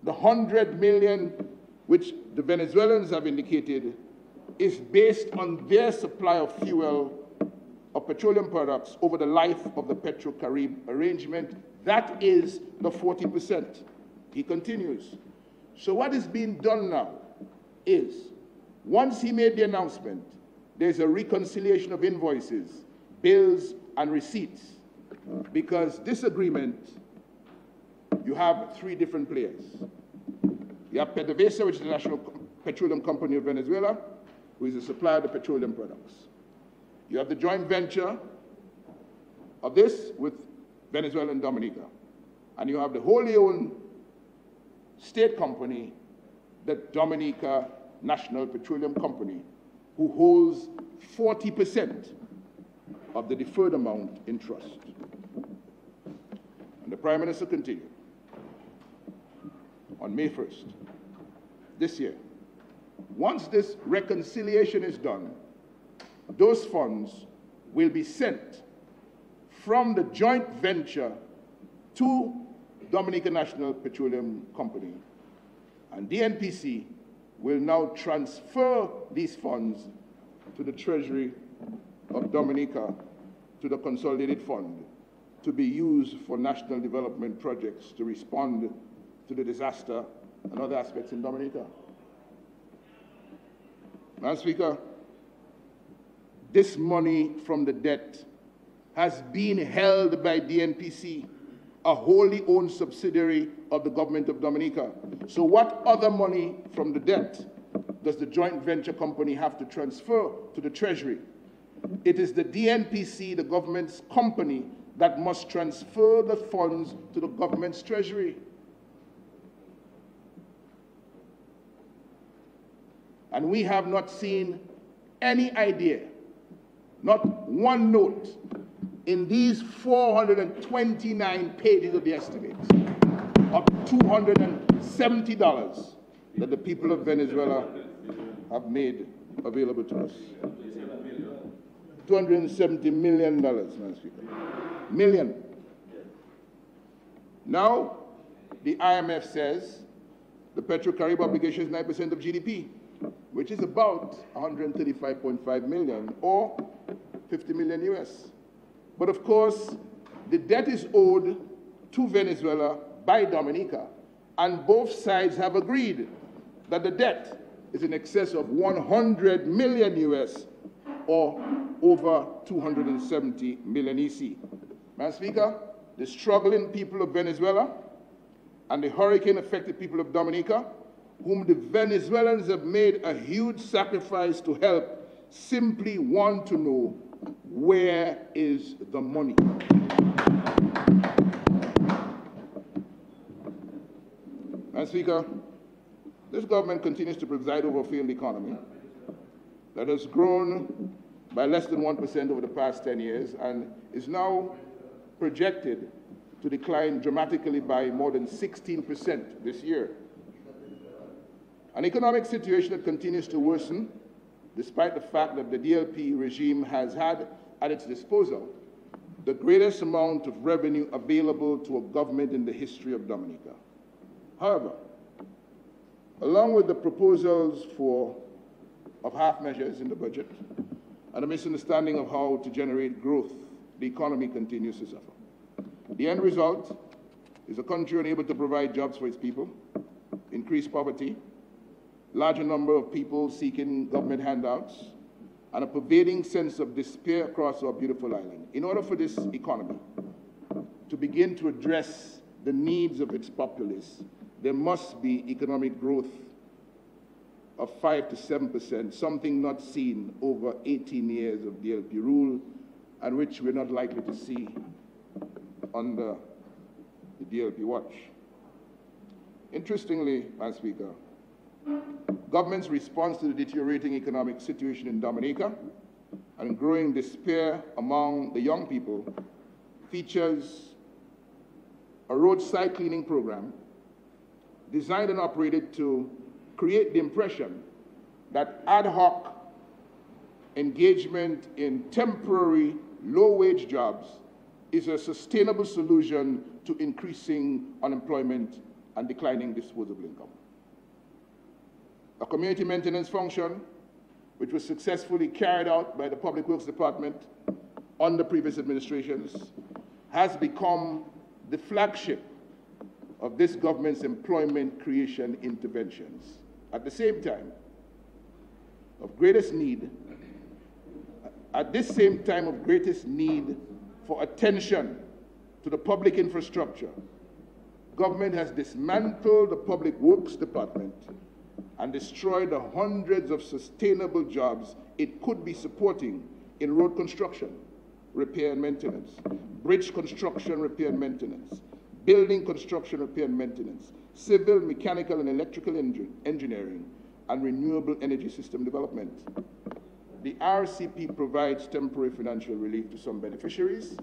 the 100 million which the Venezuelans have indicated, is based on their supply of fuel of petroleum products over the life of the Petro-Carib arrangement. That is the 40%. He continues. So what is being done now is, once he made the announcement, there's a reconciliation of invoices, bills, and receipts. Because this agreement, you have three different players. You have PDVSA, which is the National Petroleum Company of Venezuela, who is a supplier of the petroleum products. You have the joint venture of this with Venezuela and Dominica. And you have the wholly owned state company, the Dominica National Petroleum Company, who holds 40% of the deferred amount in trust. And the Prime Minister continued. On May 1st, this year, once this reconciliation is done, those funds will be sent from the joint venture to Dominica National Petroleum Company, and DNPC will now transfer these funds to the Treasury of Dominica, to the Consolidated Fund, to be used for national development projects to respond to the disaster and other aspects in Dominica. Madam Speaker, this money from the debt has been held by DNPC, a wholly owned subsidiary of the government of Dominica. So what other money from the debt does the joint venture company have to transfer to the Treasury? It is the DNPC, the government's company, that must transfer the funds to the government's Treasury. And we have not seen any idea, not one note, in these 429 pages of the estimates of $270 that the people of Venezuela have made available to us. $270 million, Madam Speaker. Million. Now, the IMF says the Petro-Carib obligation is 9% of GDP, which is about 135.5 million, or 50 million US. But of course, the debt is owed to Venezuela by Dominica, and both sides have agreed that the debt is in excess of 100 million US, or over 270 million EC. Madam Speaker, the struggling people of Venezuela and the hurricane-affected people of Dominica, whom the Venezuelans have made a huge sacrifice to help, simply want to know, where is the money? Madam Speaker, this government continues to preside over a failed economy that has grown by less than 1% over the past 10 years and is now projected to decline dramatically by more than 16% this year. An economic situation that continues to worsen, despite the fact that the DLP regime has had at its disposal the greatest amount of revenue available to a government in the history of Dominica. However, along with the proposals of half measures in the budget and a misunderstanding of how to generate growth, the economy continues to suffer. The end result is a country unable to provide jobs for its people, increased poverty, larger number of people seeking government handouts, and a pervading sense of despair across our beautiful island. In order for this economy to begin to address the needs of its populace, there must be economic growth of 5 to 7%, something not seen over 18 years of DLP rule, and which we're not likely to see under the DLP watch. Interestingly, Madam Speaker, government's response to the deteriorating economic situation in Dominica and growing despair among the young people features a roadside cleaning program designed and operated to create the impression that ad hoc engagement in temporary low-wage jobs is a sustainable solution to increasing unemployment and declining disposable income. A community maintenance function, which was successfully carried out by the Public Works Department under previous administrations, has become the flagship of this government's employment creation interventions. At the same time of greatest need, for attention to the public infrastructure, government has dismantled the Public Works Department and destroyed the hundreds of sustainable jobs it could be supporting in road construction, repair and maintenance, bridge construction, repair and maintenance, building construction, repair and maintenance, civil, mechanical and electrical engineering, and renewable energy system development. The RCP provides temporary financial relief to some beneficiaries.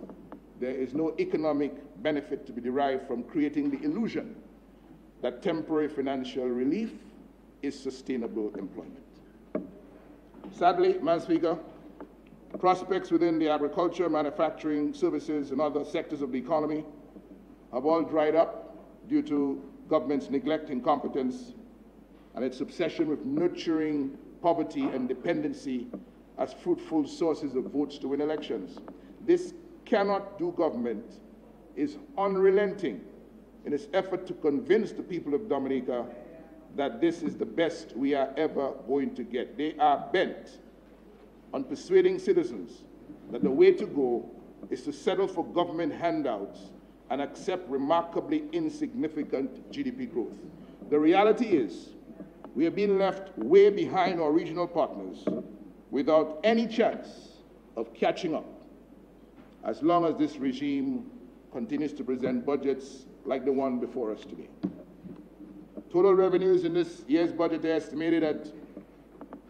There is no economic benefit to be derived from creating the illusion that temporary financial relief is sustainable employment. Sadly, Madam Speaker, prospects within the agriculture, manufacturing, services, and other sectors of the economy have all dried up due to government's neglect, incompetence, and its obsession with nurturing poverty and dependency as fruitful sources of votes to win elections. This cannot do government is unrelenting in its effort to convince the people of Dominica that this is the best we are ever going to get. They are bent on persuading citizens that the way to go is to settle for government handouts and accept remarkably insignificant GDP growth. The reality is we have been left way behind our regional partners without any chance of catching up as long as this regime continues to present budgets like the one before us today. Total revenues in this year's budget are estimated at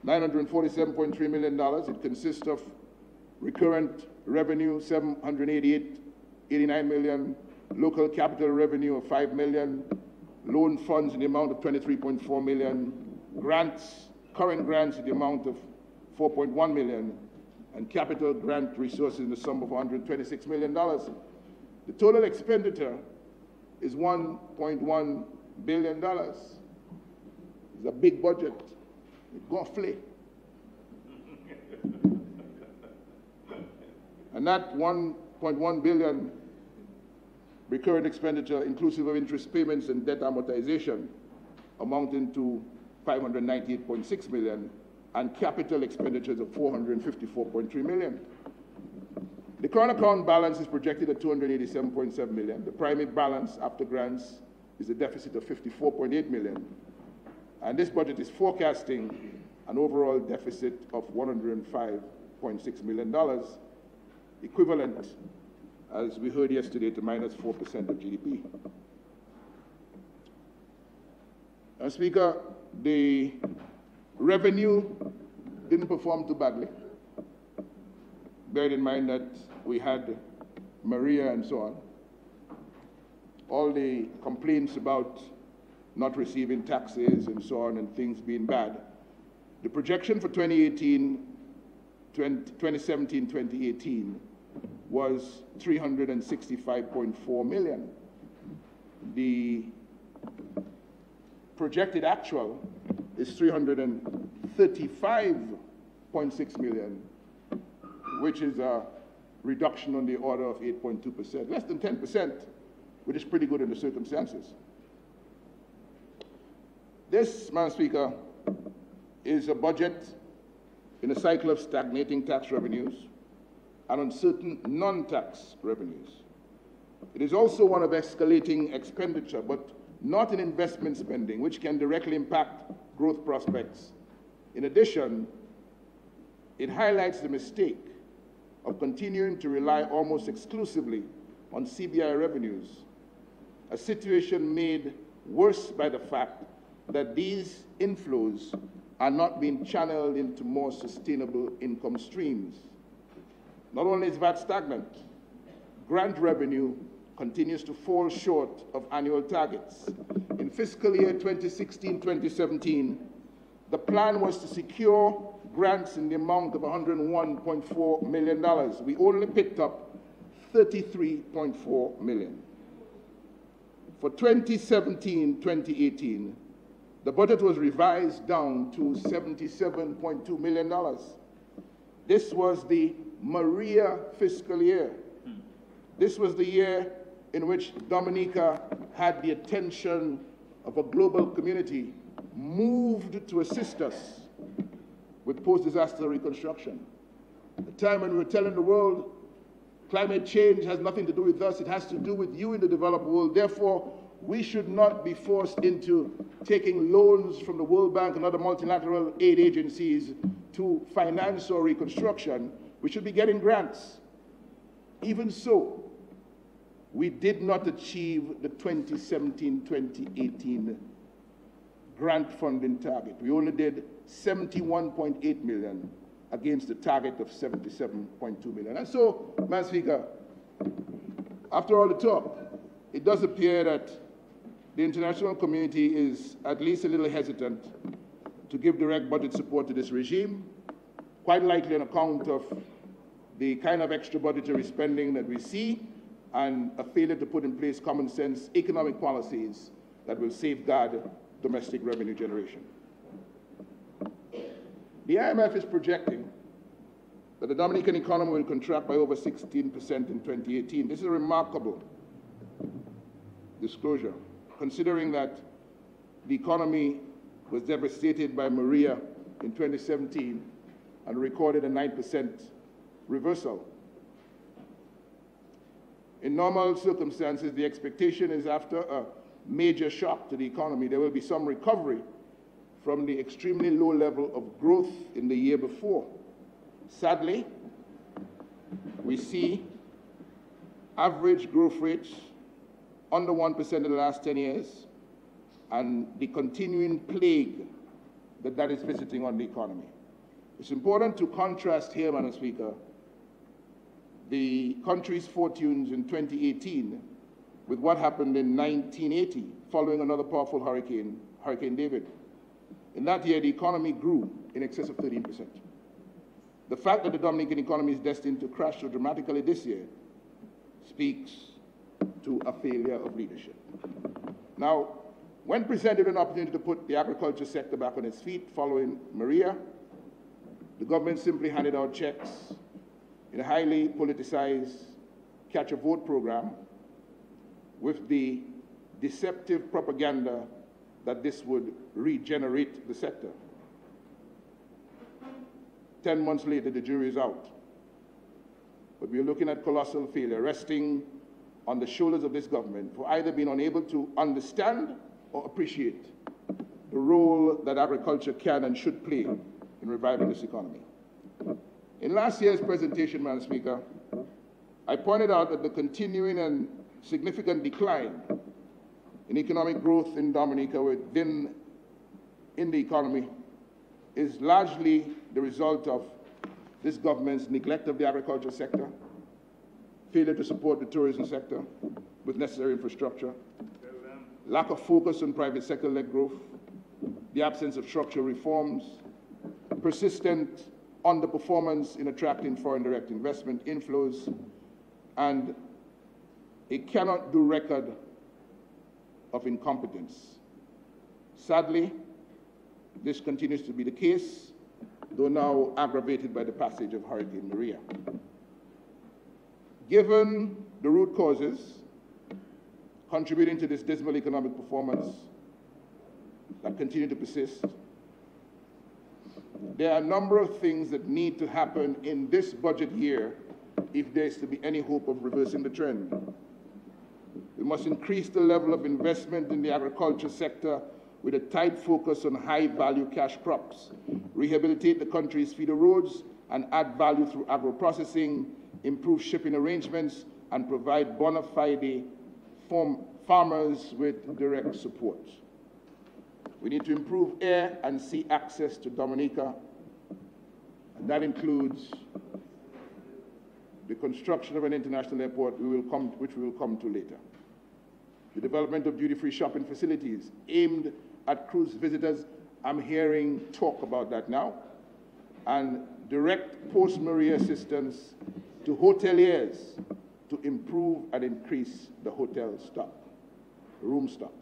$947.3 million. It consists of recurrent revenue, $789 million, local capital revenue of $5 million, loan funds in the amount of $23.4 million, grants, current grants in the amount of $4.1 million, and capital grant resources in the sum of $126 million. The total expenditure is $1.1 billion. It's a big budget. It's gonflé. And that $1.1 billion recurrent expenditure, inclusive of interest payments and debt amortization, amounting to $598.6 million, and capital expenditures of $454.3 million. The current account balance is projected at $287.7 million. The primary balance after grants is a deficit of $54.8 million. And this budget is forecasting an overall deficit of $105.6 million, equivalent, as we heard yesterday, to minus 4% of GDP. Speaker, the revenue didn't perform too badly. Bear in mind that we had Maria and so on. All the complaints about not receiving taxes and so on and things being bad. The projection for 2017-2018 was $365.4 million. The projected actual is $335.6 million, which is a reduction on the order of 8.2%, less than 10%, which is pretty good in the circumstances. This, Madam Speaker, is a budget in a cycle of stagnating tax revenues and uncertain non-tax revenues. It is also one of escalating expenditure, but not in investment spending, which can directly impact growth prospects. In addition, it highlights the mistake of continuing to rely almost exclusively on CBI revenues, a situation made worse by the fact that these inflows are not being channeled into more sustainable income streams. Not only is VAT stagnant, grant revenue continues to fall short of annual targets. In fiscal year 2016-2017, the plan was to secure grants in the amount of $101.4 million. We only picked up $33.4 million. For 2017-2018, the budget was revised down to $77.2 million. This was the Maria fiscal year. This was the year in which Dominica had the attention of a global community moved to assist us with post-disaster reconstruction. A time when we were telling the world, climate change has nothing to do with us, it has to do with you in the developed world. Therefore, we should not be forced into taking loans from the World Bank and other multilateral aid agencies to finance our reconstruction. We should be getting grants. Even so, we did not achieve the 2017-2018 grant funding target. We only did $71.8 million against the target of $77.2 million. And so, Madam Speaker, after all the talk, it does appear that the international community is at least a little hesitant to give direct budget support to this regime, quite likely on account of the kind of extra budgetary spending that we see and a failure to put in place common sense economic policies that will safeguard domestic revenue generation. The IMF is projecting that the Dominican economy will contract by over 16% in 2018. This is a remarkable disclosure, considering that the economy was devastated by Maria in 2017 and recorded a 9% reversal. In normal circumstances, the expectation is after a major shock to the economy, there will be some recovery from the extremely low level of growth in the year before. Sadly, we see average growth rates under 1% in the last 10 years, and the continuing plague that is visiting on the economy. It's important to contrast here, Madam Speaker, the country's fortunes in 2018 with what happened in 1980 following another powerful hurricane, Hurricane David. In that year, the economy grew in excess of 13%. The fact that the Dominican economy is destined to crash so dramatically this year speaks to a failure of leadership. Now, when presented an opportunity to put the agriculture sector back on its feet following Maria, the government simply handed out checks in a highly politicized catch-a-vote program with the deceptive propaganda that this would regenerate the sector. 10 months later, the jury is out. But we are looking at colossal failure resting on the shoulders of this government for either being unable to understand or appreciate the role that agriculture can and should play in reviving this economy. In last year's presentation, Madam Speaker, I pointed out that the continuing and significant decline in economic growth in Dominica in the economy is largely the result of this government's neglect of the agriculture sector, failure to support the tourism sector with necessary infrastructure, lack of focus on private sector-led growth, the absence of structural reforms, persistent underperformance in attracting foreign direct investment inflows, and a cannot-do record of incompetence. Sadly, this continues to be the case, though now aggravated by the passage of Hurricane Maria. Given the root causes contributing to this dismal economic performance that continue to persist, there are a number of things that need to happen in this budget year if there is to be any hope of reversing the trend. We must increase the level of investment in the agriculture sector with a tight focus on high-value cash crops, rehabilitate the country's feeder roads, and add value through agro-processing, improve shipping arrangements, and provide bona fide farmers with direct support. We need to improve air and sea access to Dominica, and that includes the construction of an international airport, which we will come to later. The development of duty-free shopping facilities aimed at cruise visitors. I'm hearing talk about that now. and direct post-Maria assistance to hoteliers to improve and increase the hotel stock, room stock.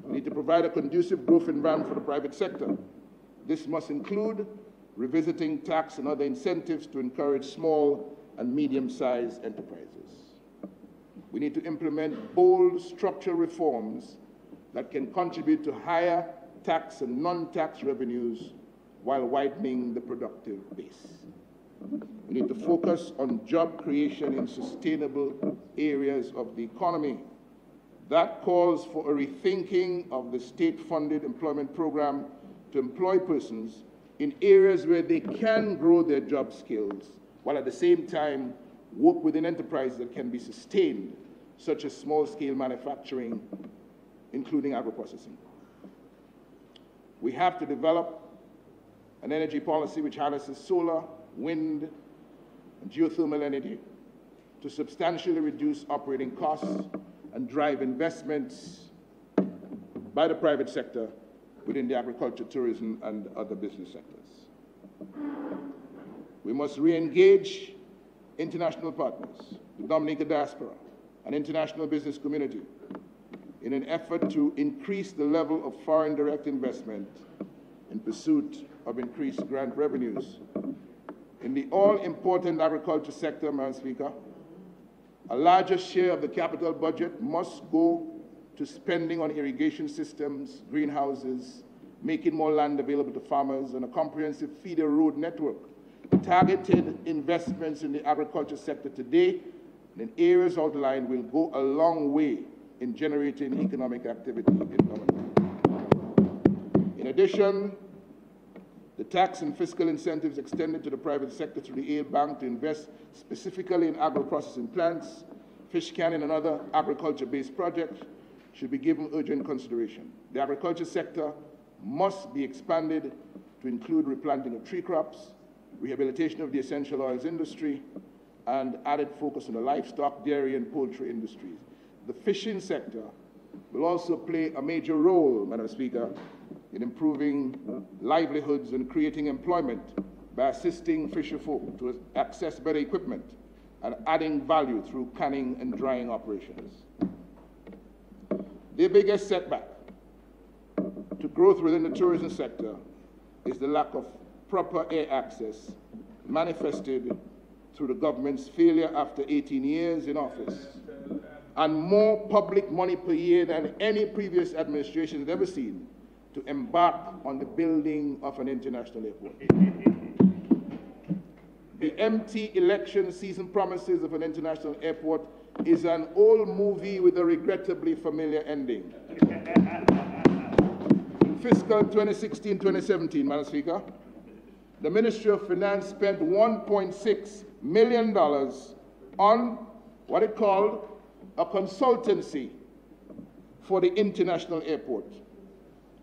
We need to provide a conducive growth environment for the private sector. This must include revisiting tax and other incentives to encourage small and medium-sized enterprises. We need to implement bold structural reforms that can contribute to higher tax and non-tax revenues while widening the productive base. We need to focus on job creation in sustainable areas of the economy. That calls for a rethinking of the state-funded employment program to employ persons in areas where they can grow their job skills, while at the same time work within enterprises that can be sustained, such as small-scale manufacturing, including agro-processing. We have to develop an energy policy which harnesses solar, wind, and geothermal energy to substantially reduce operating costs and drive investments by the private sector within the agriculture, tourism, and other business sectors. We must re-engage international partners, the Dominican diaspora, and international business community in an effort to increase the level of foreign direct investment in pursuit of increased grant revenues. In the all-important agriculture sector, Madam Speaker, a larger share of the capital budget must go to spending on irrigation systems, greenhouses, making more land available to farmers, and a comprehensive feeder road network. Targeted investments in the agriculture sector today and in areas outlined will go a long way in generating economic activity in government. In addition, the tax and fiscal incentives extended to the private sector through the aid bank to invest specifically in agro-processing plants, fish canning, and other agriculture-based projects should be given urgent consideration. The agriculture sector must be expanded to include replanting of tree crops, rehabilitation of the essential oils industry, and added focus on the livestock, dairy, and poultry industries. The fishing sector will also play a major role, Madam Speaker, in improving livelihoods and creating employment by assisting fisherfolk to access better equipment and adding value through canning and drying operations. The biggest setback to growth within the tourism sector is the lack of proper air access manifested through the government's failure after 18 years in office, and more public money per year than any previous administration has ever seen to embark on the building of an international airport. The empty election season promises of an international airport is an old movie with a regrettably familiar ending. In fiscal 2016-2017, Madam Speaker, the Ministry of Finance spent $1.6 million on what it called a consultancy for the international airport,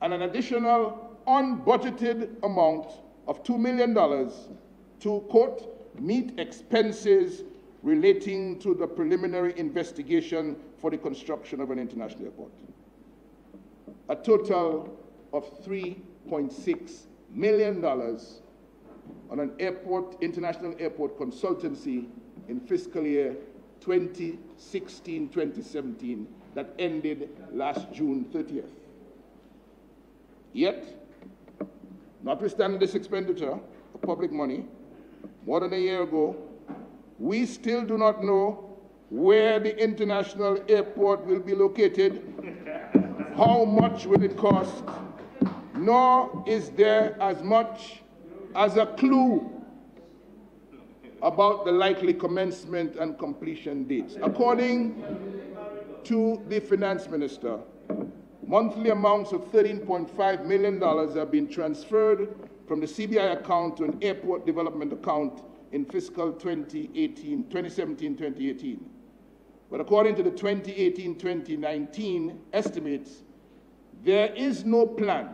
and an additional unbudgeted amount of $2 million to, quote, meet expenses relating to the preliminary investigation for the construction of an international airport. A total of $3.6 million on an international airport consultancy in fiscal year 2016-2017 that ended last June 30th. Yet, notwithstanding this expenditure of public money, more than a year ago, we still do not know where the international airport will be located, how much will it cost, nor is there as much as a clue about the likely commencement and completion dates. According to the finance minister, monthly amounts of $13.5 million have been transferred from the CBI account to an airport development account in fiscal 2017-2018. But according to the 2018-2019 estimates, there is no plan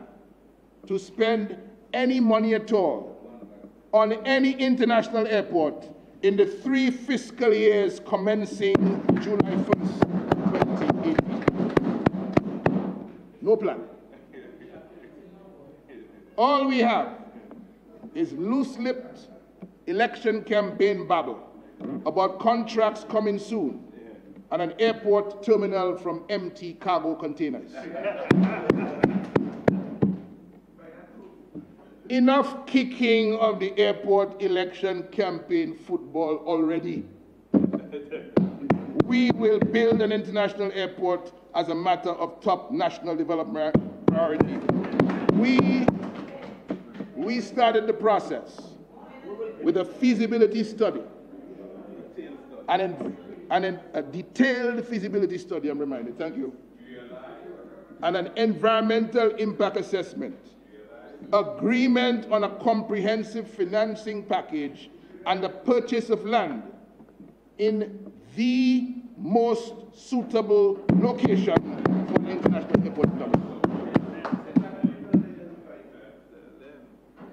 to spend any money at all on any international airport in the 3 fiscal years commencing July 1st, 2018. No plan. All we have is loose-lipped election campaign babble about contracts coming soon and an airport terminal from empty cargo containers. Enough kicking of the airport election campaign football already. We will build an international airport as a matter of top national development priority. We started the process with a feasibility study and a detailed feasibility study, I'm reminded, thank you, and an environmental impact assessment, agreement on a comprehensive financing package, and the purchase of land in the most suitable location for the international airport terminal.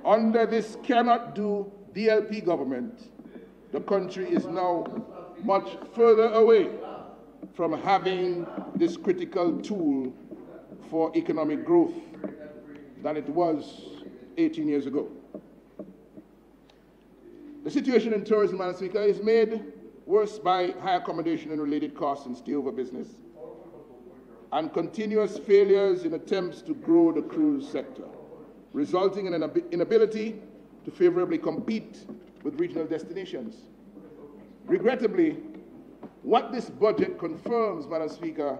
Under this cannot do DLP government, the country is now much further away from having this critical tool for economic growth than it was 18 years ago. The situation in tourism, Madam Speaker, is made worse by high accommodation and related costs and stay-over business, and continuous failures in attempts to grow the cruise sector, resulting in an inability to favorably compete with regional destinations. Regrettably, what this budget confirms, Madam Speaker,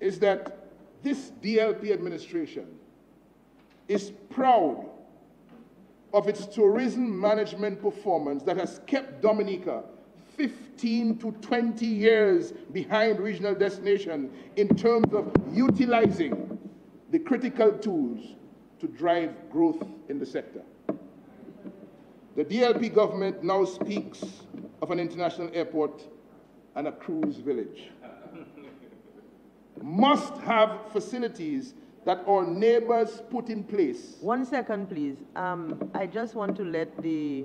is that this DLP administration is proud of its tourism management performance that has kept Dominica 15 to 20 years behind regional destination in terms of utilizing the critical tools to drive growth in the sector. The DLP government now speaks of an international airport and a cruise village. Must have facilities that our neighbors put in place. 1 second, please. I just want to let the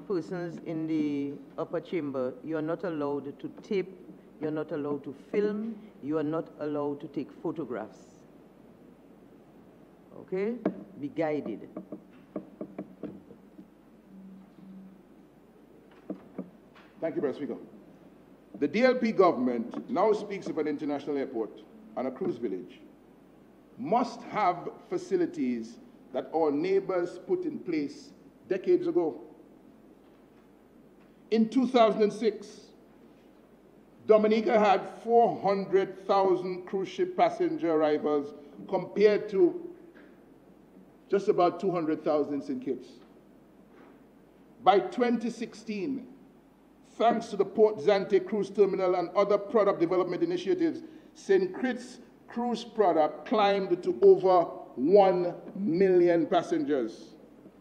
persons in the upper chamber, you are not allowed to tape, you are not allowed to film, you are not allowed to take photographs. Okay? Be guided. Thank you, Mr. Speaker. The DLP government now speaks of an international airport and a cruise village. Must have facilities that our neighbors put in place decades ago. In 2006, Dominica had 400,000 cruise ship passenger arrivals compared to just about 200,000 in St. Kitts. By 2016, thanks to the Port Zante Cruise Terminal and other product development initiatives, St. Kitts cruise product climbed to over 1 million passengers,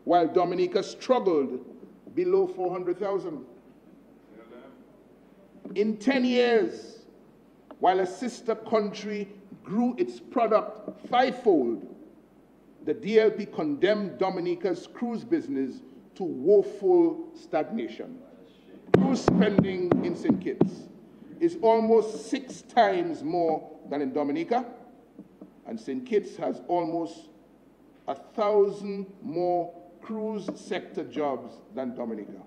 while Dominica struggled below 400,000. In 10 years, while a sister country grew its product fivefold, the DLP condemned Dominica's cruise business to woeful stagnation. Cruise spending in St. Kitts is almost 6 times more than in Dominica, and St. Kitts has almost 1,000 more cruise sector jobs than Dominica.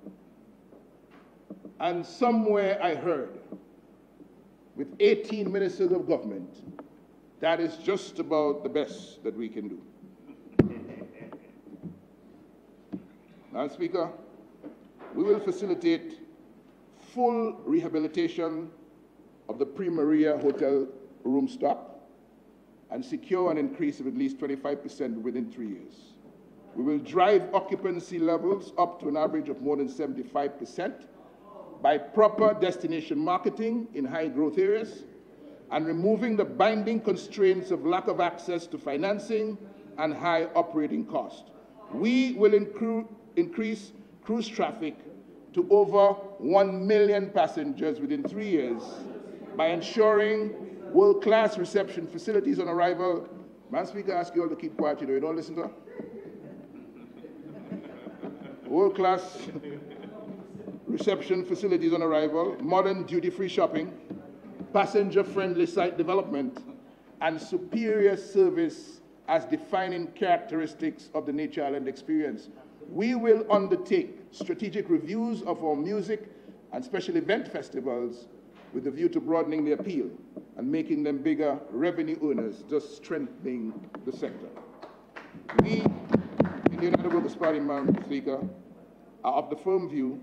And somewhere I heard, with 18 ministers of government, that is just about the best that we can do. Madam Speaker, we will facilitate full rehabilitation of the Pre-Maria Hotel room stock and secure an increase of at least 25% within 3 years. We will drive occupancy levels up to an average of more than 75% by proper destination marketing in high-growth areas and removing the binding constraints of lack of access to financing and high operating cost. We will increase cruise traffic to over 1 million passengers within 3 years by ensuring world-class reception facilities on arrival. Madam Speaker, I ask you all to keep quiet, you don't listen to her. World-class reception facilities on arrival, modern duty-free shopping, passenger-friendly site development, and superior service as defining characteristics of the Nature Island experience. We will undertake strategic reviews of our music and special event festivals with a view to broadening the appeal and making them bigger revenue earners, thus strengthening the sector. We, in the United Workers' Party, Madam Speaker, are of the firm view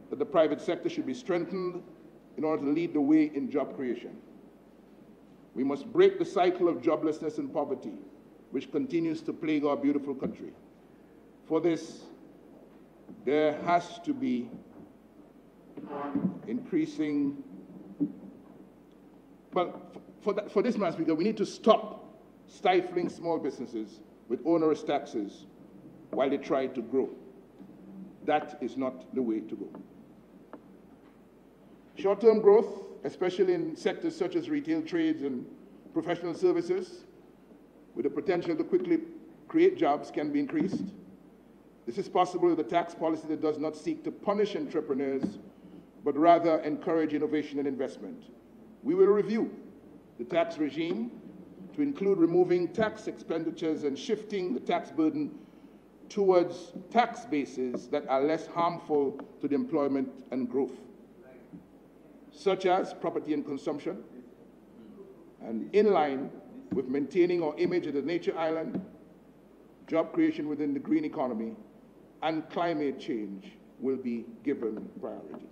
that the private sector should be strengthened in order to lead the way in job creation. We must break the cycle of joblessness and poverty, which continues to plague our beautiful country. For this, there has to be increasing, well, for this, Madam Speaker, we need to stop stifling small businesses with onerous taxes while they try to grow. That is not the way to go. Short-term growth, especially in sectors such as retail trades and professional services, with the potential to quickly create jobs, can be increased. This is possible with a tax policy that does not seek to punish entrepreneurs, but rather encourage innovation and investment. We will review the tax regime to include removing tax expenditures and shifting the tax burden towards tax bases that are less harmful to the employment and growth, such as property and consumption, and in line with maintaining our image as a nature island, job creation within the green economy, and climate change will be given priority.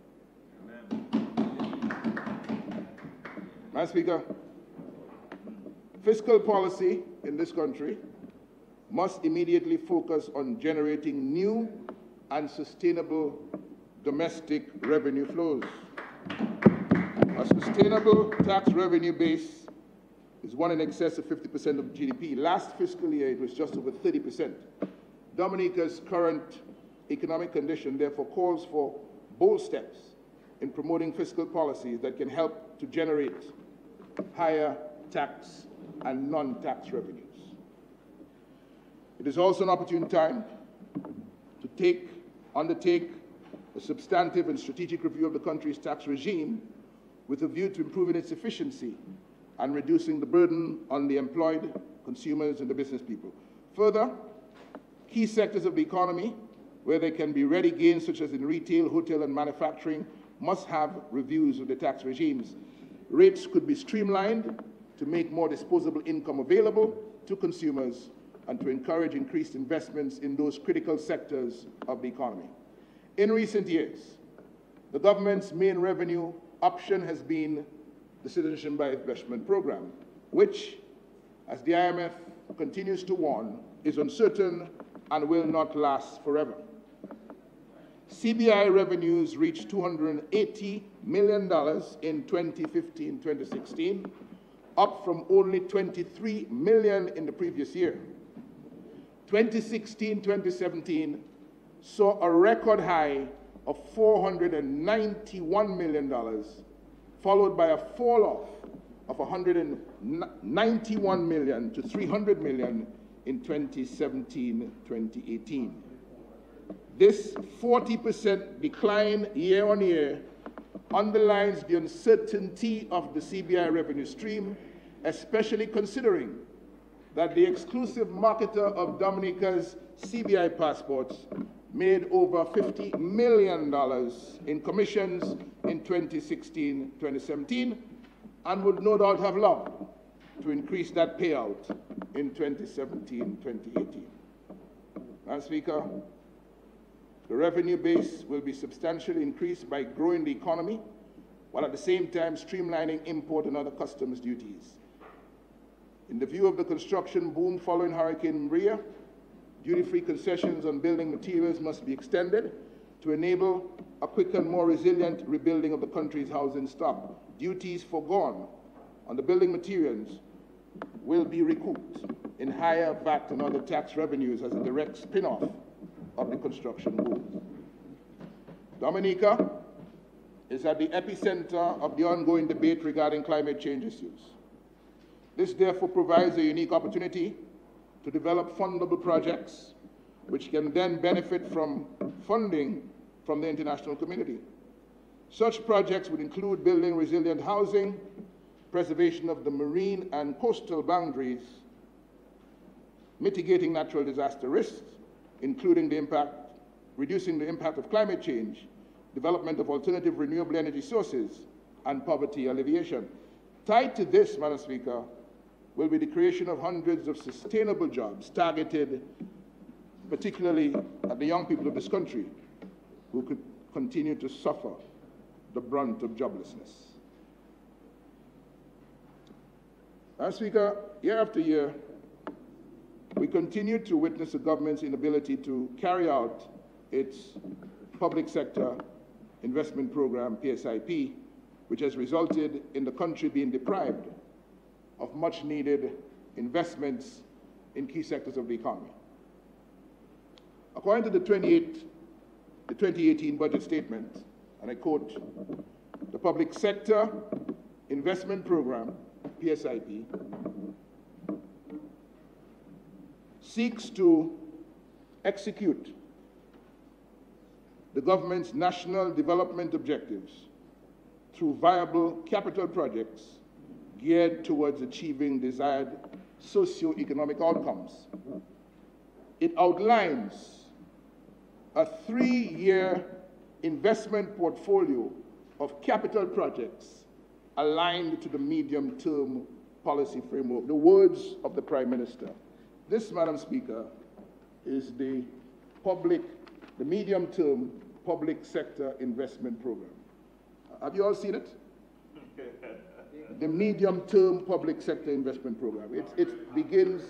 Madam Speaker, fiscal policy in this country must immediately focus on generating new and sustainable domestic revenue flows. A sustainable tax revenue base is one in excess of 50% of GDP. Last fiscal year, it was just over 30%. Dominica's current economic condition therefore calls for bold steps in promoting fiscal policies that can help to generate higher tax and non-tax revenues. It is also an opportune time to undertake a substantive and strategic review of the country's tax regime with a view to improving its efficiency and reducing the burden on the employed, consumers, and the business people. Further, key sectors of the economy where there can be ready gains, such as in retail, hotel, and manufacturing, must have reviews of the tax regimes. Rates could be streamlined to make more disposable income available to consumers and to encourage increased investments in those critical sectors of the economy. In recent years, the government's main revenue option has been the Citizenship by Investment Program, which, as the IMF continues to warn, is uncertain and will not last forever. CBI revenues reached $280 million in 2015-2016, up from only $23 million in the previous year. 2016-2017 saw a record high of $491 million, followed by a fall-off of $191 million to $300 million in 2017-2018. This 40% decline year-on-year underlines the uncertainty of the CBI revenue stream, especially considering that the exclusive marketer of Dominica's CBI passports made over $50 million in commissions in 2016-2017 and would no doubt have loved to increase that payout in 2017-2018. Madam Speaker, the revenue base will be substantially increased by growing the economy, while at the same time streamlining import and other customs duties. In the view of the construction boom following Hurricane Maria, duty-free concessions on building materials must be extended to enable a quicker and more resilient rebuilding of the country's housing stock. Duties foregone on the building materials will be recouped in higher VAT and other tax revenues as a direct spin-off of the construction boom. Dominica is at the epicenter of the ongoing debate regarding climate change issues. This therefore provides a unique opportunity to develop fundable projects which can then benefit from funding from the international community. Such projects would include building resilient housing, preservation of the marine and coastal boundaries, mitigating natural disaster risks, including reducing the impact of climate change, development of alternative renewable energy sources, and poverty alleviation. Tied to this, Madam Speaker, will be the creation of hundreds of sustainable jobs targeted particularly at the young people of this country who could continue to suffer the brunt of joblessness. Madam Speaker, year after year, we continue to witness the government's inability to carry out its public sector investment program, PSIP, which has resulted in the country being deprived of much-needed investments in key sectors of the economy. According to the 2018 budget statement, and I quote, the public sector investment program, PSIP, seeks to execute the government's national development objectives through viable capital projects geared towards achieving desired socio-economic outcomes. It outlines a 3-year investment portfolio of capital projects aligned to the medium-term policy framework. The words of the Prime Minister. This, Madam Speaker, is the medium-term public sector investment program. Have you all seen it? The medium-term public sector investment program. It begins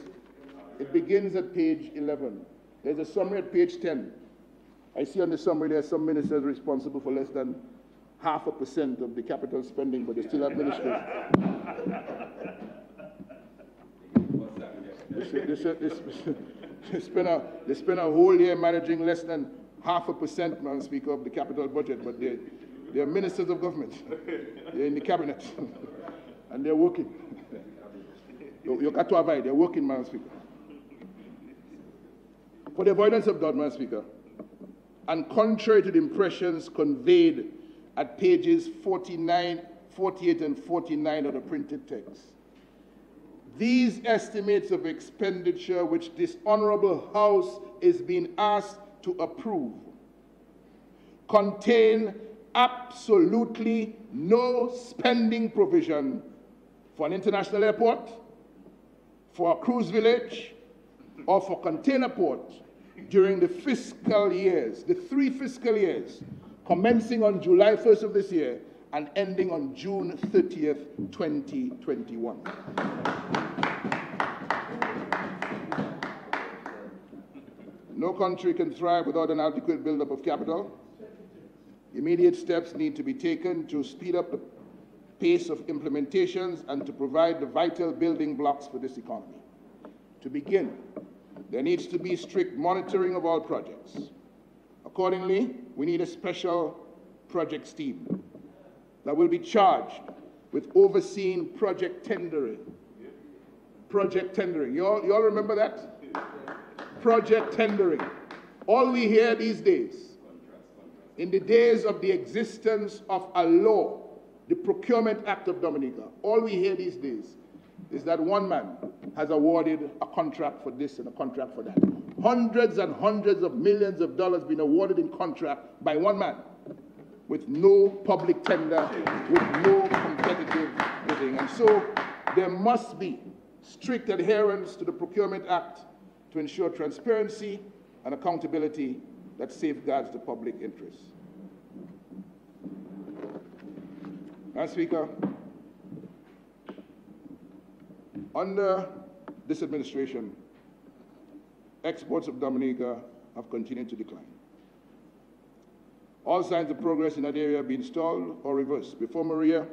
at page 11. There's a summary at page 10. I see on the summary there are some ministers responsible for less than 0.5% of the capital spending, but they still have ministers. They spend a whole year managing less than 0.5%, Madam Speaker, of the capital budget, but they're ministers of government. They're in the cabinet, and they're working. They're working, Madam Speaker. For the avoidance of doubt, Madam Speaker, and contrary to the impressions conveyed at pages 48 and 49 of the printed text, these estimates of expenditure which this Honourable House is being asked to approve contain absolutely no spending provision for an international airport, for a cruise village, or for container port during the fiscal years, the 3 fiscal years, commencing on July 1st of this year and ending on June 30th, 2021. No country can thrive without an adequate buildup of capital. Immediate steps need to be taken to speed up the pace of implementations and to provide the vital building blocks for this economy. To begin, there needs to be strict monitoring of all projects. Accordingly, we need a special projects team that will be charged with overseeing project tendering. Project tendering. You all remember that? Project tendering. All we hear these days, in the days of the existence of a law, the Procurement Act of Dominica, all we hear these days is that one man has awarded a contract for this and a contract for that. Hundreds and hundreds of millions of dollars being awarded in contract by one man with no public tender, with no competitive bidding. And so there must be strict adherence to the Procurement Act to ensure transparency and accountability that safeguards the public interest. Madam Speaker, under this administration, exports of Dominica have continued to decline. All signs of progress in that area have been stalled or reversed. Before Maria,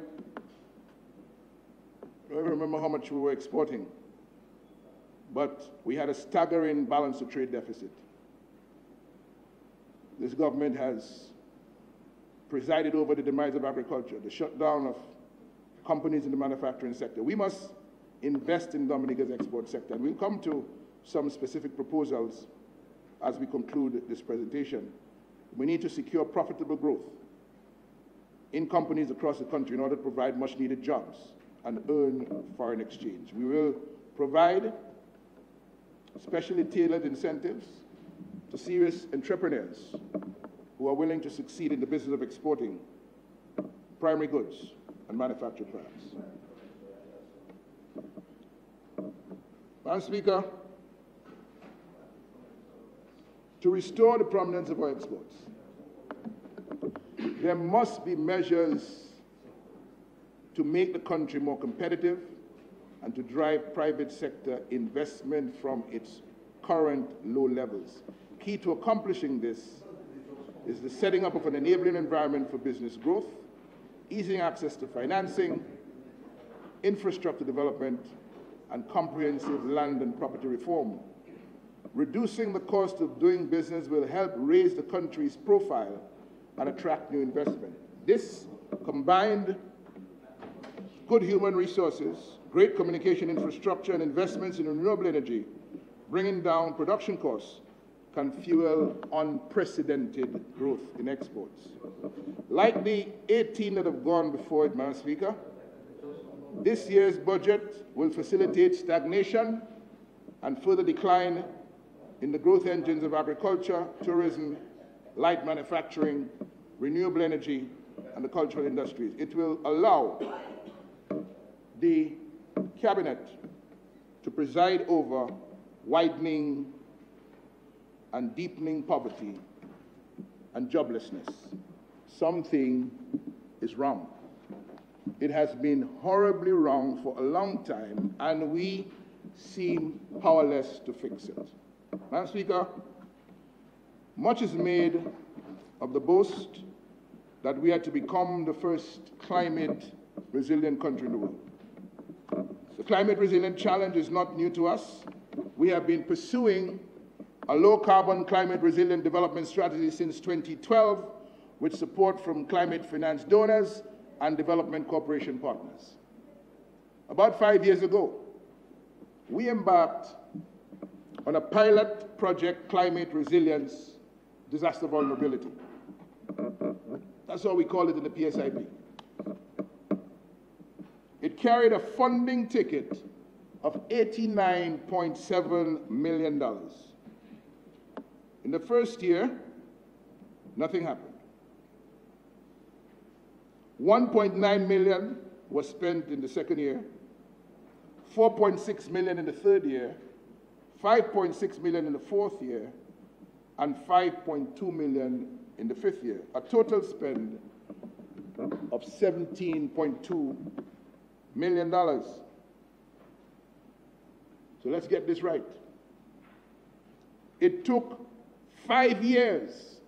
I don't remember how much we were exporting, but we had a staggering balance of trade deficit. This government has presided over the demise of agriculture, the shutdown of companies in the manufacturing sector. We must invest in Dominica's export sector, and we'll come to some specific proposals as we conclude this presentation. We need to secure profitable growth in companies across the country in order to provide much-needed jobs and earn foreign exchange. We will provide specially tailored incentives to serious entrepreneurs who are willing to succeed in the business of exporting primary goods and manufactured products. Madam Speaker, to restore the prominence of our exports, there must be measures to make the country more competitive and to drive private sector investment from its current low levels. Key to accomplishing this is the setting up of an enabling environment for business growth, easing access to financing, infrastructure development, and comprehensive land and property reform. Reducing the cost of doing business will help raise the country's profile and attract new investment. This, combined good human resources, great communication infrastructure, and investments in renewable energy, bringing down production costs, can fuel unprecedented growth in exports. Like the 18 that have gone before it, Madam Speaker, this year's budget will facilitate stagnation and further decline in the growth engines of agriculture, tourism, light manufacturing, renewable energy, and the cultural industries. It will allow the Cabinet to preside over widening and deepening poverty and joblessness. Something is wrong. It has been horribly wrong for a long time, and we seem powerless to fix it. Madam Speaker, much is made of the boast that we are to become the first climate-resilient country in the world. The climate-resilient challenge is not new to us. We have been pursuing a low-carbon climate-resilient development strategy since 2012, with support from climate finance donors and development cooperation partners. About 5 years ago, we embarked on a pilot project, Climate Resilience Disaster Vulnerability. That's what we call it in the PSIP. It carried a funding ticket of $89.7 million. In the first year, nothing happened. 1.9 million was spent in the second year, 4.6 million in the third year, 5.6 million in the fourth year, and 5.2 million in the fifth year. A total spend of $17.2 million. So let's get this right. It took 5 years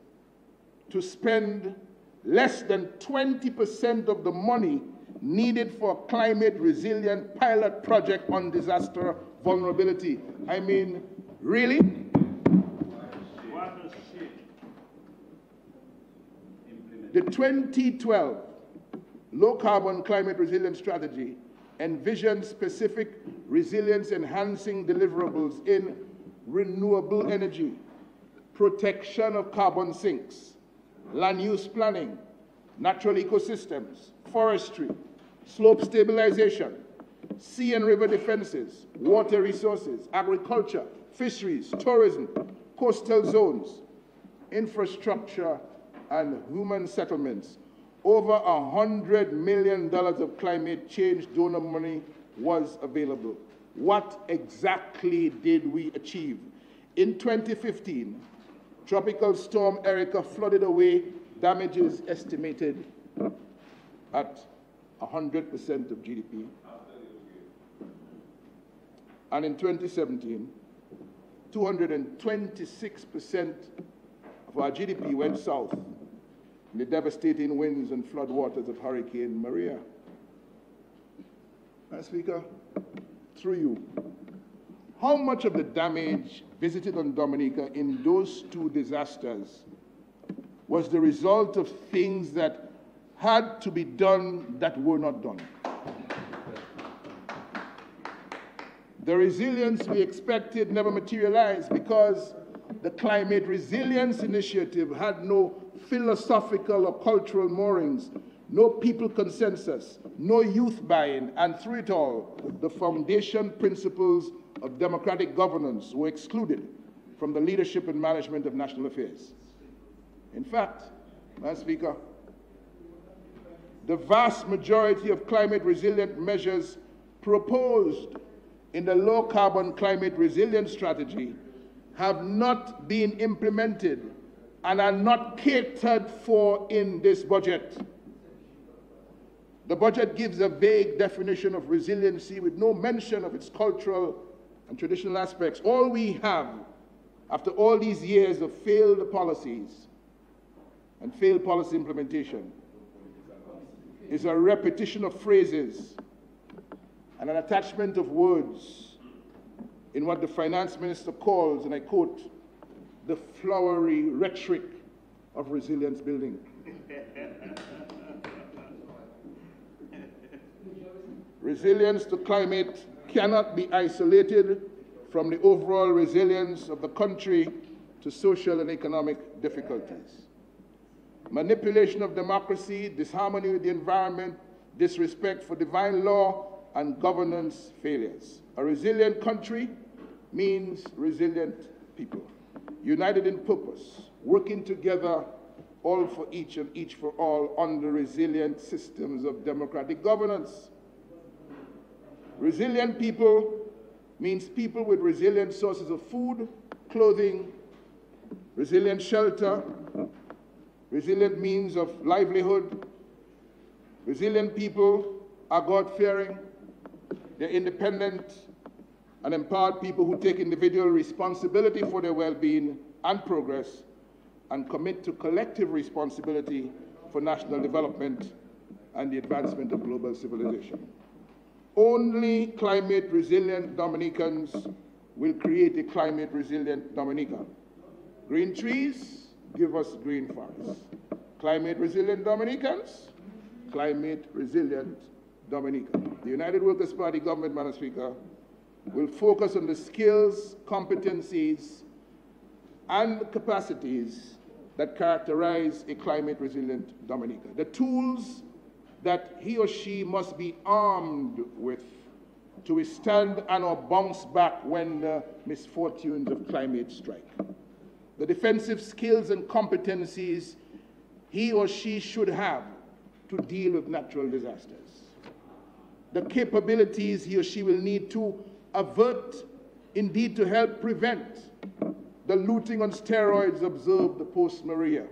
to spend less than 20% of the money needed for a climate-resilient pilot project on disaster vulnerability. I mean, really? The 2012 low-carbon climate-resilient strategy envisioned specific resilience-enhancing deliverables in renewable energy, protection of carbon sinks, land use planning, natural ecosystems, forestry, slope stabilization, sea and river defenses, water resources, agriculture, fisheries, tourism, coastal zones, infrastructure, and human settlements. Over $100 million of climate change donor money was available. What exactly did we achieve? In 2015, Tropical Storm Erica flooded away, damages estimated at 100% of GDP. And in 2017, 226% of our GDP went south in the devastating winds and floodwaters of Hurricane Maria. Madam Speaker, through you, how much of the damage visited on Dominica in those two disasters was the result of things that had to be done that were not done? The resilience we expected never materialized because the Climate Resilience Initiative had no philosophical or cultural moorings, no people consensus, no youth buy-in, and through it all, the foundation principles of democratic governance were excluded from the leadership and management of national affairs. In fact, Madam Speaker, the vast majority of climate resilient measures proposed in the low carbon climate resilience strategy have not been implemented and are not catered for in this budget. The budget gives a vague definition of resiliency with no mention of its cultural and traditional aspects. All we have, after all these years of failed policies and failed policy implementation, is a repetition of phrases and an attachment of words in what the finance minister calls, and I quote, the flowery rhetoric of resilience building. Resilience to climate cannot be isolated from the overall resilience of the country to social and economic difficulties. Manipulation of democracy, disharmony with the environment, disrespect for divine law, and governance failures. A resilient country means resilient people, united in purpose, working together, all for each and each for all, under resilient systems of democratic governance. Resilient people means people with resilient sources of food, clothing, resilient shelter, resilient means of livelihood. Resilient people are God-fearing, they're independent and empowered people who take individual responsibility for their well-being and progress and commit to collective responsibility for national development and the advancement of global civilization. Only climate-resilient Dominicans will create a climate-resilient Dominica. Green trees give us green forests. Climate-resilient Dominicans, climate-resilient Dominica. The United Workers' Party government, Madam Speaker, will focus on the skills, competencies, and capacities that characterize a climate-resilient Dominica. The tools that he or she must be armed with to withstand and or bounce back when the misfortunes of climate strike. The defensive skills and competencies he or she should have to deal with natural disasters. The capabilities he or she will need to avert, indeed to help prevent, the looting on steroids observed post-Maria.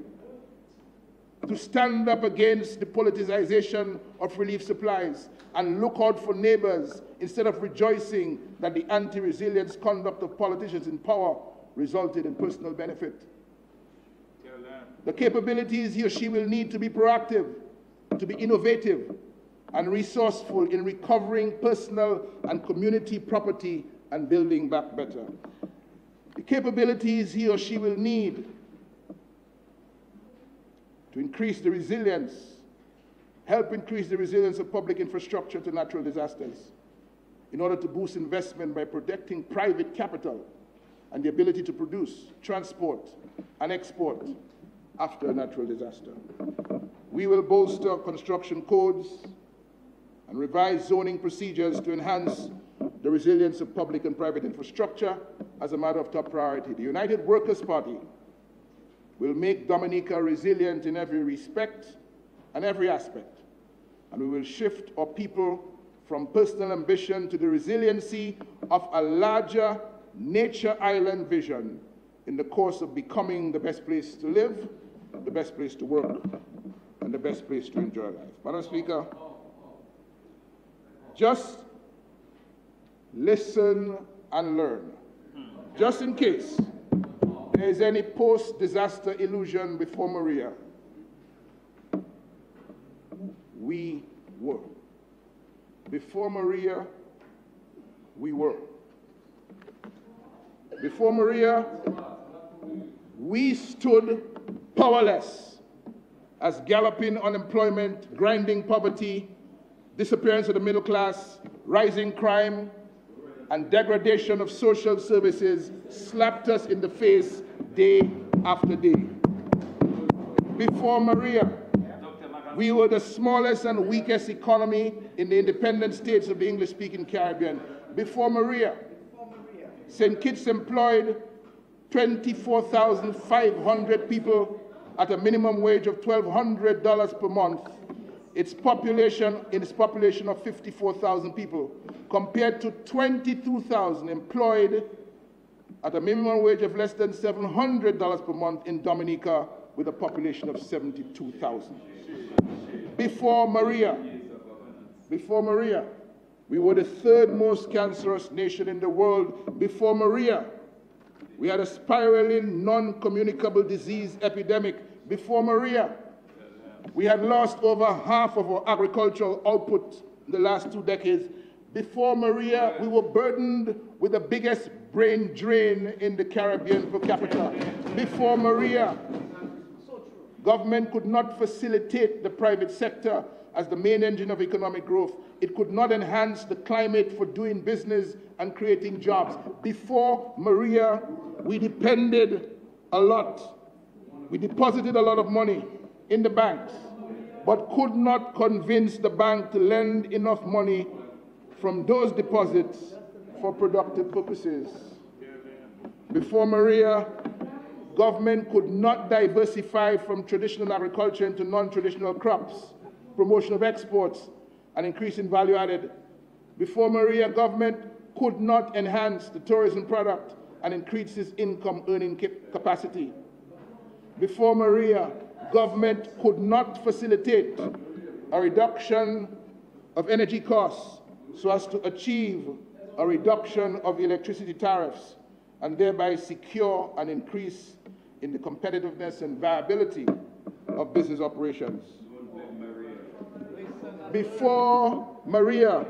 To stand up against the politicization of relief supplies and look out for neighbors instead of rejoicing that the anti-resilience conduct of politicians in power resulted in personal benefit. The capabilities he or she will need to be proactive, to be innovative and resourceful in recovering personal and community property and building back better. The capabilities he or she will need to increase the resilience, help increase the resilience of public infrastructure to natural disasters, in order to boost investment by protecting private capital and the ability to produce, transport, and export after a natural disaster. We will bolster construction codes and revise zoning procedures to enhance the resilience of public and private infrastructure as a matter of top priority. The United Workers' Party will make Dominica resilient in every respect and every aspect, and we will shift our people from personal ambition to the resiliency of a larger nature island vision in the course of becoming the best place to live, the best place to work, and the best place to enjoy life. Madam Speaker, just listen and learn. Just in case there is any post-disaster illusion before Maria, we were. Before Maria, we were. Before Maria, we stood powerless as galloping unemployment, grinding poverty, disappearance of the middle class, rising crime, and degradation of social services slapped us in the face day after day. Before Maria, We were the smallest and weakest economy in the independent states of the English-speaking Caribbean. Before Maria, St. Kitts employed 24,500 people at a minimum wage of $1,200 per month. Its population of 54,000 people, compared to 22,000 employed at a minimum wage of less than $700 per month in Dominica, with a population of 72,000. Before Maria, we were the third most cancerous nation in the world. Before Maria, we had a spiraling non-communicable disease epidemic. Before Maria, we had lost over half of our agricultural output in the last 2 decades. Before Maria, we were burdened with the biggest brain drain in the Caribbean per capita. Before Maria, government could not facilitate the private sector as the main engine of economic growth. It could not enhance the climate for doing business and creating jobs. Before Maria, we depended a lot. We deposited a lot of money in the banks, but could not convince the bank to lend enough money from those deposits for productive purposes. Before Maria, government could not diversify from traditional agriculture into non-traditional crops, promotion of exports, and increase in value added. Before Maria, government could not enhance the tourism product and increase its income earning capacity. Before Maria, government could not facilitate a reduction of energy costs so as to achieve a reduction of electricity tariffs and thereby secure an increase in the competitiveness and viability of business operations. Before Maria,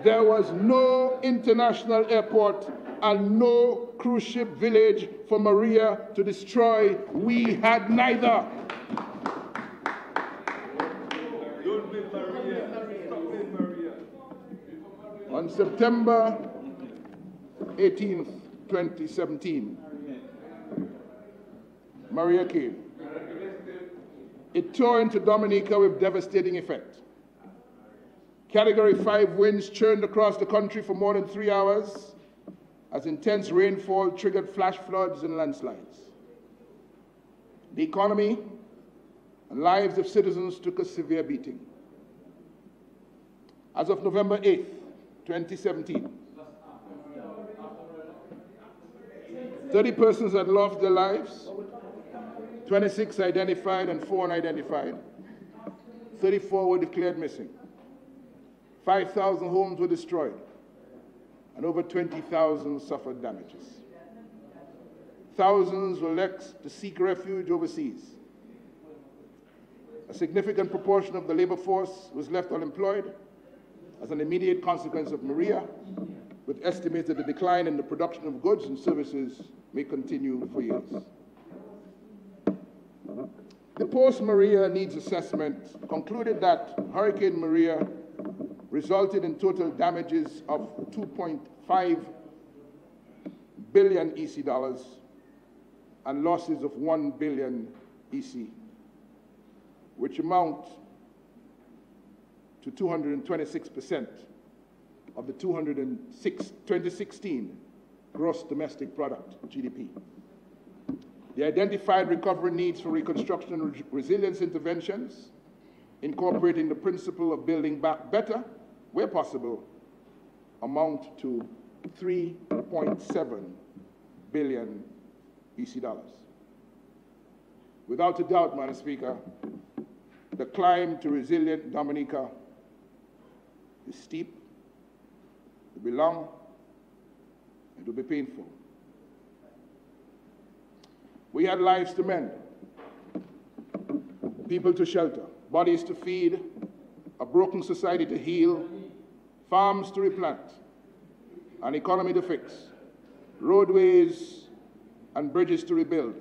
there was no international airport and no cruise ship village for Maria to destroy. We had neither. Don't be Maria. Stop being Maria. On September 18th, 2017, Maria came. It tore into Dominica with devastating effect. Category 5 winds churned across the country for more than 3 hours as intense rainfall triggered flash floods and landslides. The economy and lives of citizens took a severe beating. As of November 8th, 2017, 30 persons had lost their lives, 26 identified and 4 unidentified. 34 were declared missing. 5,000 homes were destroyed, and over 20,000 suffered damages. Thousands were left to seek refuge overseas. A significant proportion of the labor force was left unemployed as an immediate consequence of Maria, with estimates that the decline in the production of goods and services may continue for years. The post-Maria needs assessment concluded that Hurricane Maria resulted in total damages of 2.5 billion EC dollars and losses of 1 billion EC, which amount to 226% of the 2016 gross domestic product, GDP. The identified recovery needs for reconstruction and resilience interventions, incorporating the principle of building back better, where possible, amount to 3.7 billion EC dollars. Without a doubt, Madam Speaker, the climb to resilient Dominica is steep, it will be long, it will be painful. We had lives to mend, people to shelter, bodies to feed, a broken society to heal, farms to replant, an economy to fix, roadways and bridges to rebuild,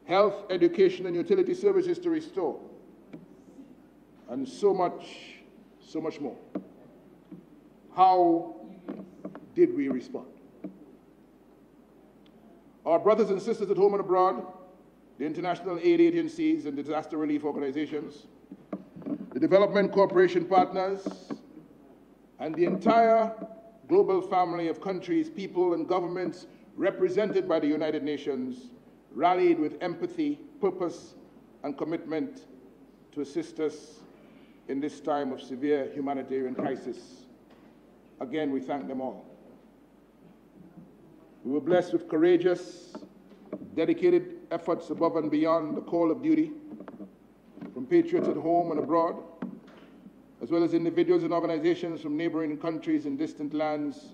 health, education, and utility services to restore, and so much more. How did we respond? Our brothers and sisters at home and abroad the international aid agencies and disaster relief organizations, the development cooperation partners, and the entire global family of countries, people, and governments represented by the United Nations rallied with empathy, purpose, and commitment to assist us in this time of severe humanitarian crisis. Again, we thank them all. We were blessed with courageous, dedicated efforts above and beyond the call of duty from patriots at home and abroad, as well as individuals and organizations from neighboring countries and distant lands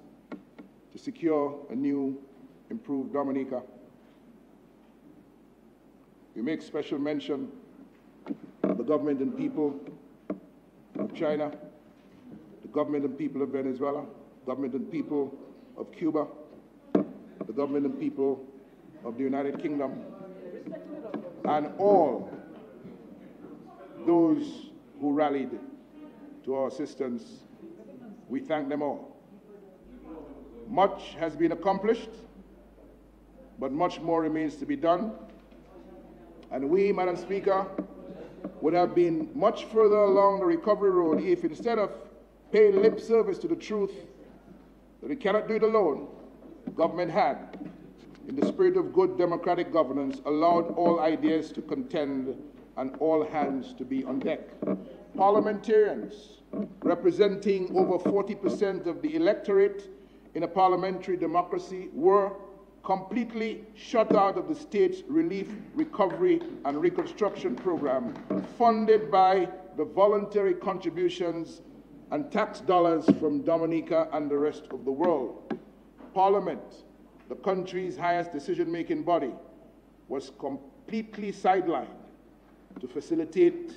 to secure a new, improved Dominica. We make special mention of the government and people of China, the government and people of Venezuela, government and people of Cuba, the government and people of the United Kingdom, and all those who rallied to our assistance. We thank them all. Much has been accomplished, but much more remains to be done. And we, Madam Speaker, would have been much further along the recovery road if, instead of paying lip service to the truth that we cannot do it alone, government had, in the spirit of good democratic governance, allowed all ideas to contend and all hands to be on deck. Parliamentarians, representing over 40% of the electorate in a parliamentary democracy, were completely shut out of the state's relief, recovery, and reconstruction program, funded by the voluntary contributions and tax dollars from Dominica and the rest of the world. Parliament, the country's highest decision-making body, was completely sidelined to facilitate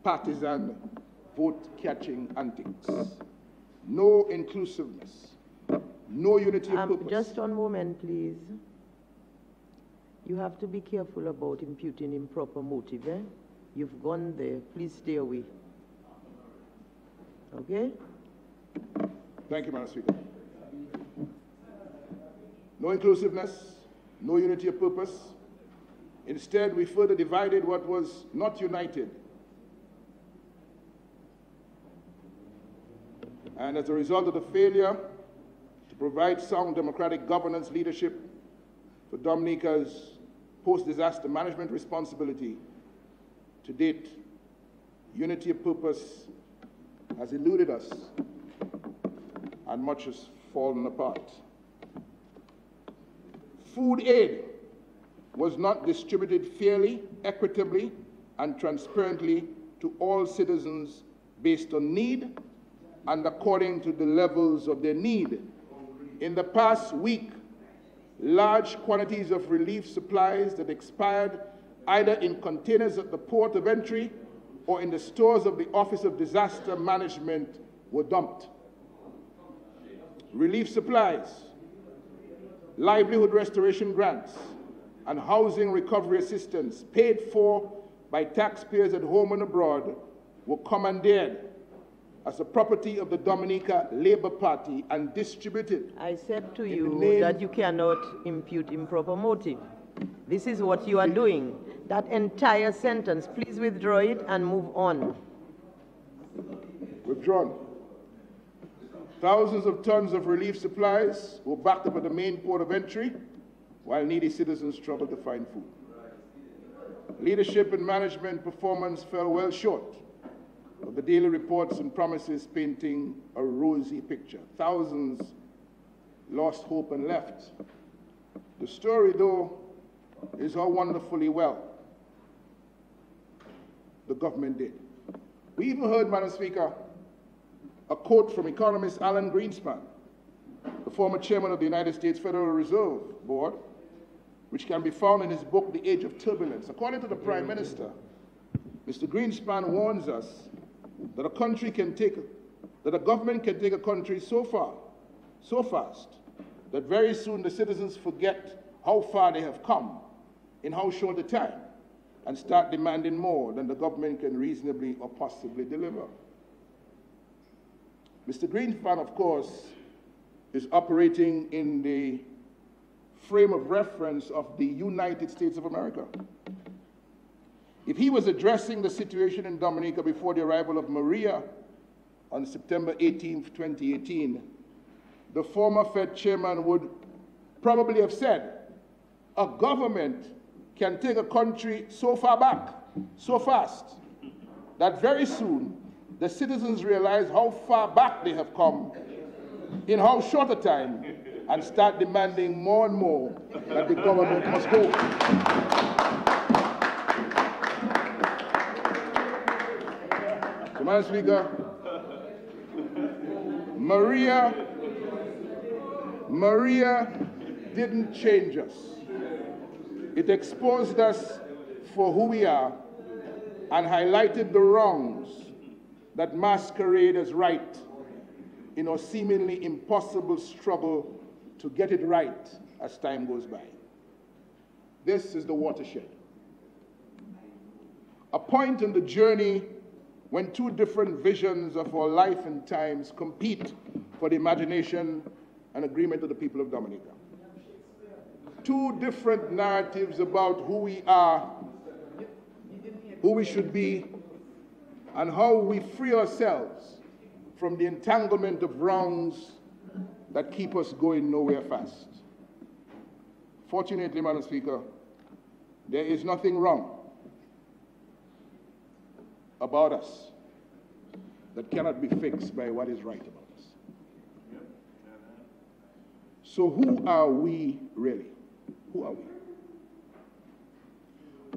partisan vote-catching antics. No inclusiveness, no unity of purpose. Just one moment, please. You have to be careful about imputing improper motive, eh? You've gone there. Please stay away. Okay? Thank you, Madam Speaker. No inclusiveness, no unity of purpose. Instead, we further divided what was not united. And as a result of the failure to provide sound democratic governance leadership for Dominica's post-disaster management responsibility, to date, unity of purpose has eluded us and much has fallen apart. Food aid was not distributed fairly, equitably, and transparently to all citizens based on need and according to the levels of their need. In the past week, large quantities of relief supplies that expired either in containers at the port of entry or in the stores of the Office of Disaster Management were dumped. Relief supplies, livelihood restoration grants, and housing recovery assistance paid for by taxpayers at home and abroad were commandeered as the property of the Dominica Labour Party and distributed. I said to you that you cannot impute improper motive. This is what you are doing. That entire sentence, please withdraw it and move on. Withdrawn. Thousands of tons of relief supplies were backed up at the main port of entry while needy citizens struggled to find food. Leadership and management performance fell well short of the daily reports and promises painting a rosy picture. Thousands lost hope and left. The story, though, is how wonderfully well the government did. We even heard, Madam Speaker, a quote from economist Alan Greenspan, the former chairman of the United States Federal Reserve Board, which can be found in his book, The Age of Turbulence. According to the Prime Minister, Mr. Greenspan warns us that a government can take a country so far, so fast, that very soon the citizens forget how far they have come in how short a time and start demanding more than the government can reasonably or possibly deliver. Mr. Greenspan, of course, is operating in the frame of reference of the United States of America. If he was addressing the situation in Dominica before the arrival of Maria on September 18th, 2018, the former Fed chairman would probably have said, a government can take a country so far back, so fast, that very soon the citizens realize how far back they have come in how short a time and start demanding more and more that the government must go. So, Madam Speaker, Maria didn't change us. It exposed us for who we are and highlighted the wrongs that masquerade as right in our seemingly impossible struggle to get it right as time goes by. This is the watershed. A point in the journey when two different visions of our life and times compete for the imagination and agreement of the people of Dominica. Two different narratives about who we are, who we should be, and how we free ourselves from the entanglement of wrongs that keep us going nowhere fast. Fortunately, Madam Speaker, there is nothing wrong about us that cannot be fixed by what is right about us. So who are we really? Who are we?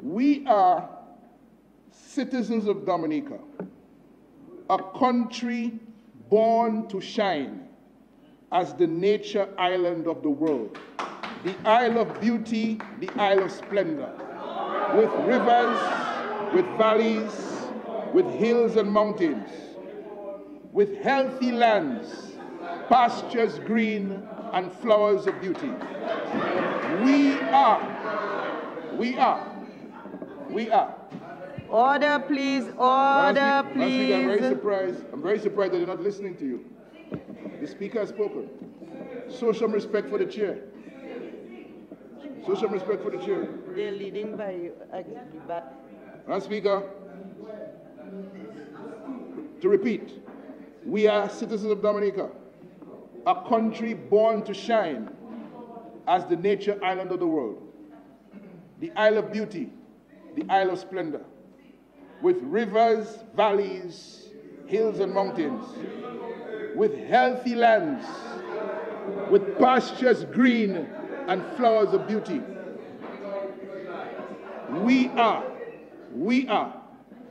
We are citizens of Dominica, a country born to shine as the nature island of the world, the Isle of Beauty, the Isle of Splendor, with rivers, with valleys, with hills and mountains, with healthy lands, pastures green, and flowers of beauty. We are. Order, please, order, please. I'm very surprised that they're not listening to you. The Speaker has spoken. Show some respect for the chair. Show some respect for the chair. They're leading by... Madam Speaker, to repeat, we are citizens of Dominica, a country born to shine as the nature island of the world, the Isle of Beauty, the Isle of Splendor, with rivers, valleys, hills and mountains, with healthy lands, with pastures green and flowers of beauty. We are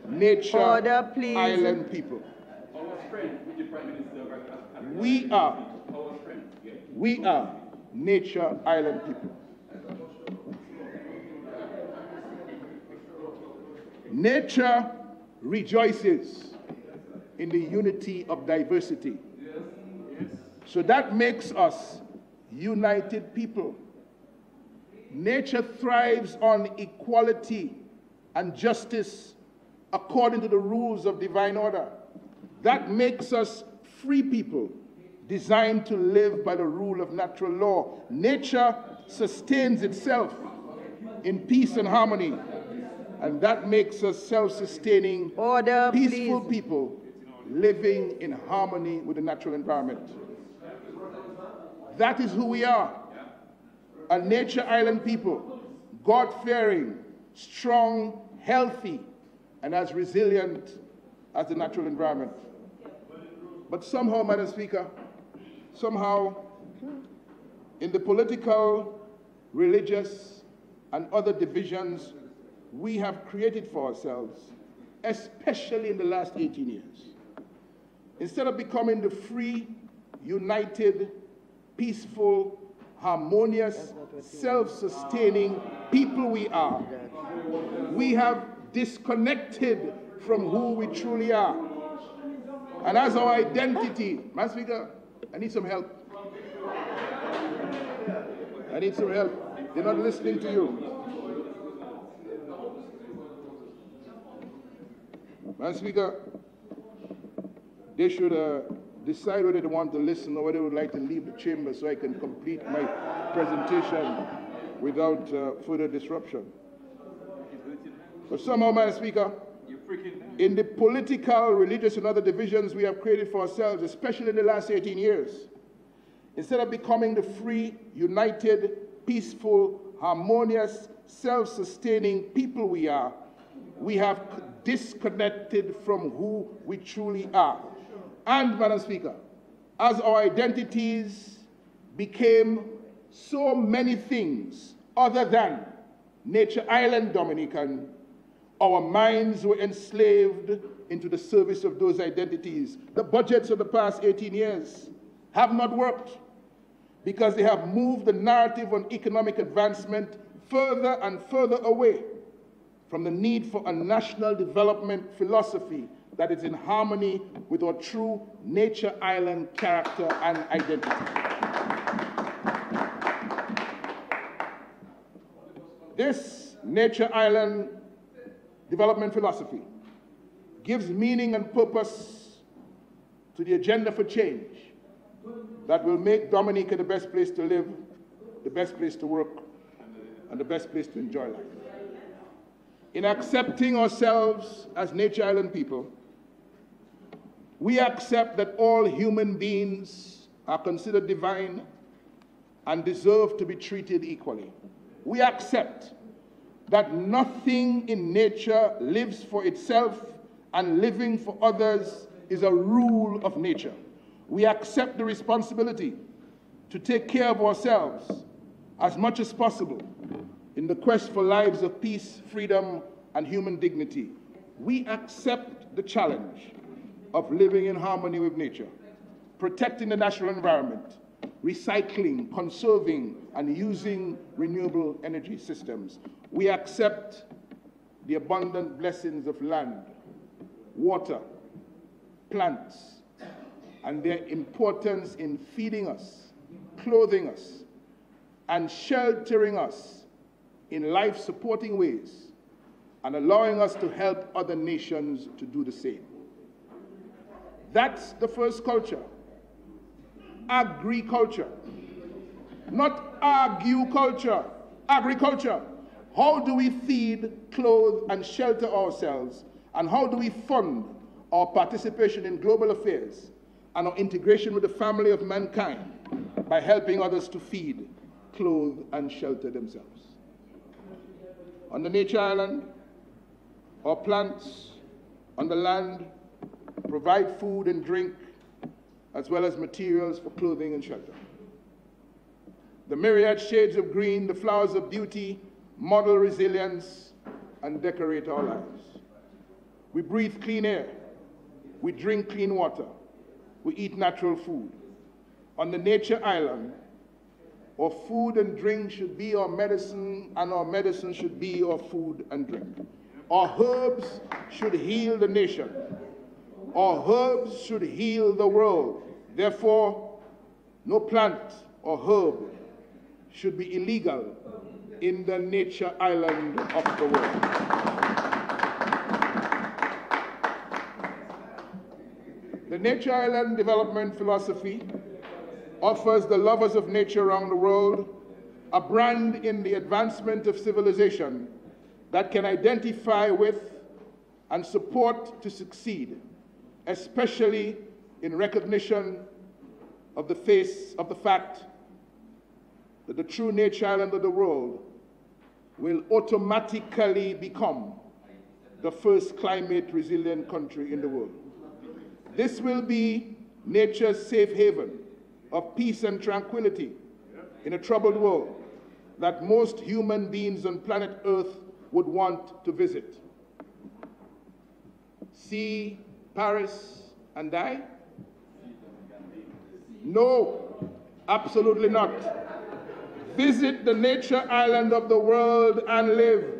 nature island people. We are nature island people. Nature rejoices in the unity of diversity. So that makes us united people. Nature thrives on equality and justice according to the rules of divine order. That makes us free people designed to live by the rule of natural law. Nature sustains itself in peace and harmony, and that makes us self-sustaining, peaceful people living in harmony with the natural environment. That is who we are, a nature island people, God-fearing, strong, healthy, and as resilient as the natural environment. But somehow, Madam Speaker, somehow, in the political, religious, and other divisions we have created for ourselves, especially in the last 18 years, instead of becoming the free, united, peaceful, harmonious, self-sustaining people we are, we have disconnected from who we truly are. And as our identity, Madam Speaker, I need some help. I need some help. They're not listening to you. Madam Speaker, they should decide whether they want to listen or whether they would like to leave the chamber so I can complete my presentation without further disruption. But somehow, Madam Speaker, in the political, religious, and other divisions we have created for ourselves, especially in the last 18 years, instead of becoming the free, united, peaceful, harmonious, self-sustaining people we are, we have disconnected from who we truly are. And, Madam Speaker, as our identities became so many things other than Nature Island Dominican, our minds were enslaved into the service of those identities. The budgets of the past 18 years have not worked because they have moved the narrative on economic advancement further and further away from the need for a national development philosophy that is in harmony with our true Nature Island character and identity. This Nature Island development philosophy gives meaning and purpose to the agenda for change that will make Dominica the best place to live, the best place to work, and the best place to enjoy life. In accepting ourselves as Nature Island people, we accept that all human beings are considered divine and deserve to be treated equally. We accept that nothing in nature lives for itself and living for others is a rule of nature. We accept the responsibility to take care of ourselves as much as possible in the quest for lives of peace, freedom, and human dignity. We accept the challenge of living in harmony with nature, protecting the natural environment, recycling, conserving, and using renewable energy systems. We accept the abundant blessings of land, water, plants, and their importance in feeding us, clothing us, and sheltering us in life-supporting ways, and allowing us to help other nations to do the same. That's the first culture. Agriculture. Not argue culture, agriculture. How do we feed, clothe, and shelter ourselves? And how do we fund our participation in global affairs and our integration with the family of mankind by helping others to feed, clothe, and shelter themselves? On the Nature Island, our plants on the land provide food and drink, as well as materials for clothing and shelter. The myriad shades of green, the flowers of beauty, model resilience, and decorate our lives. We breathe clean air. We drink clean water. We eat natural food. On the Nature Island, our food and drink should be our medicine, and our medicine should be our food and drink. Our herbs should heal the nation. Our herbs should heal the world. Therefore, no plant or herb should be illegal in the Nature Island of the world. The Nature Island development philosophy offers the lovers of nature around the world a brand in the advancement of civilization that can identify with and support to succeed, especially in recognition of the fact that the true Nature Island of the world will automatically become the first climate resilient country in the world. This will be nature's safe haven of peace and tranquility in a troubled world that most human beings on planet Earth would want to visit. See Paris and die? No, absolutely not. Visit the Nature Island of the world and live.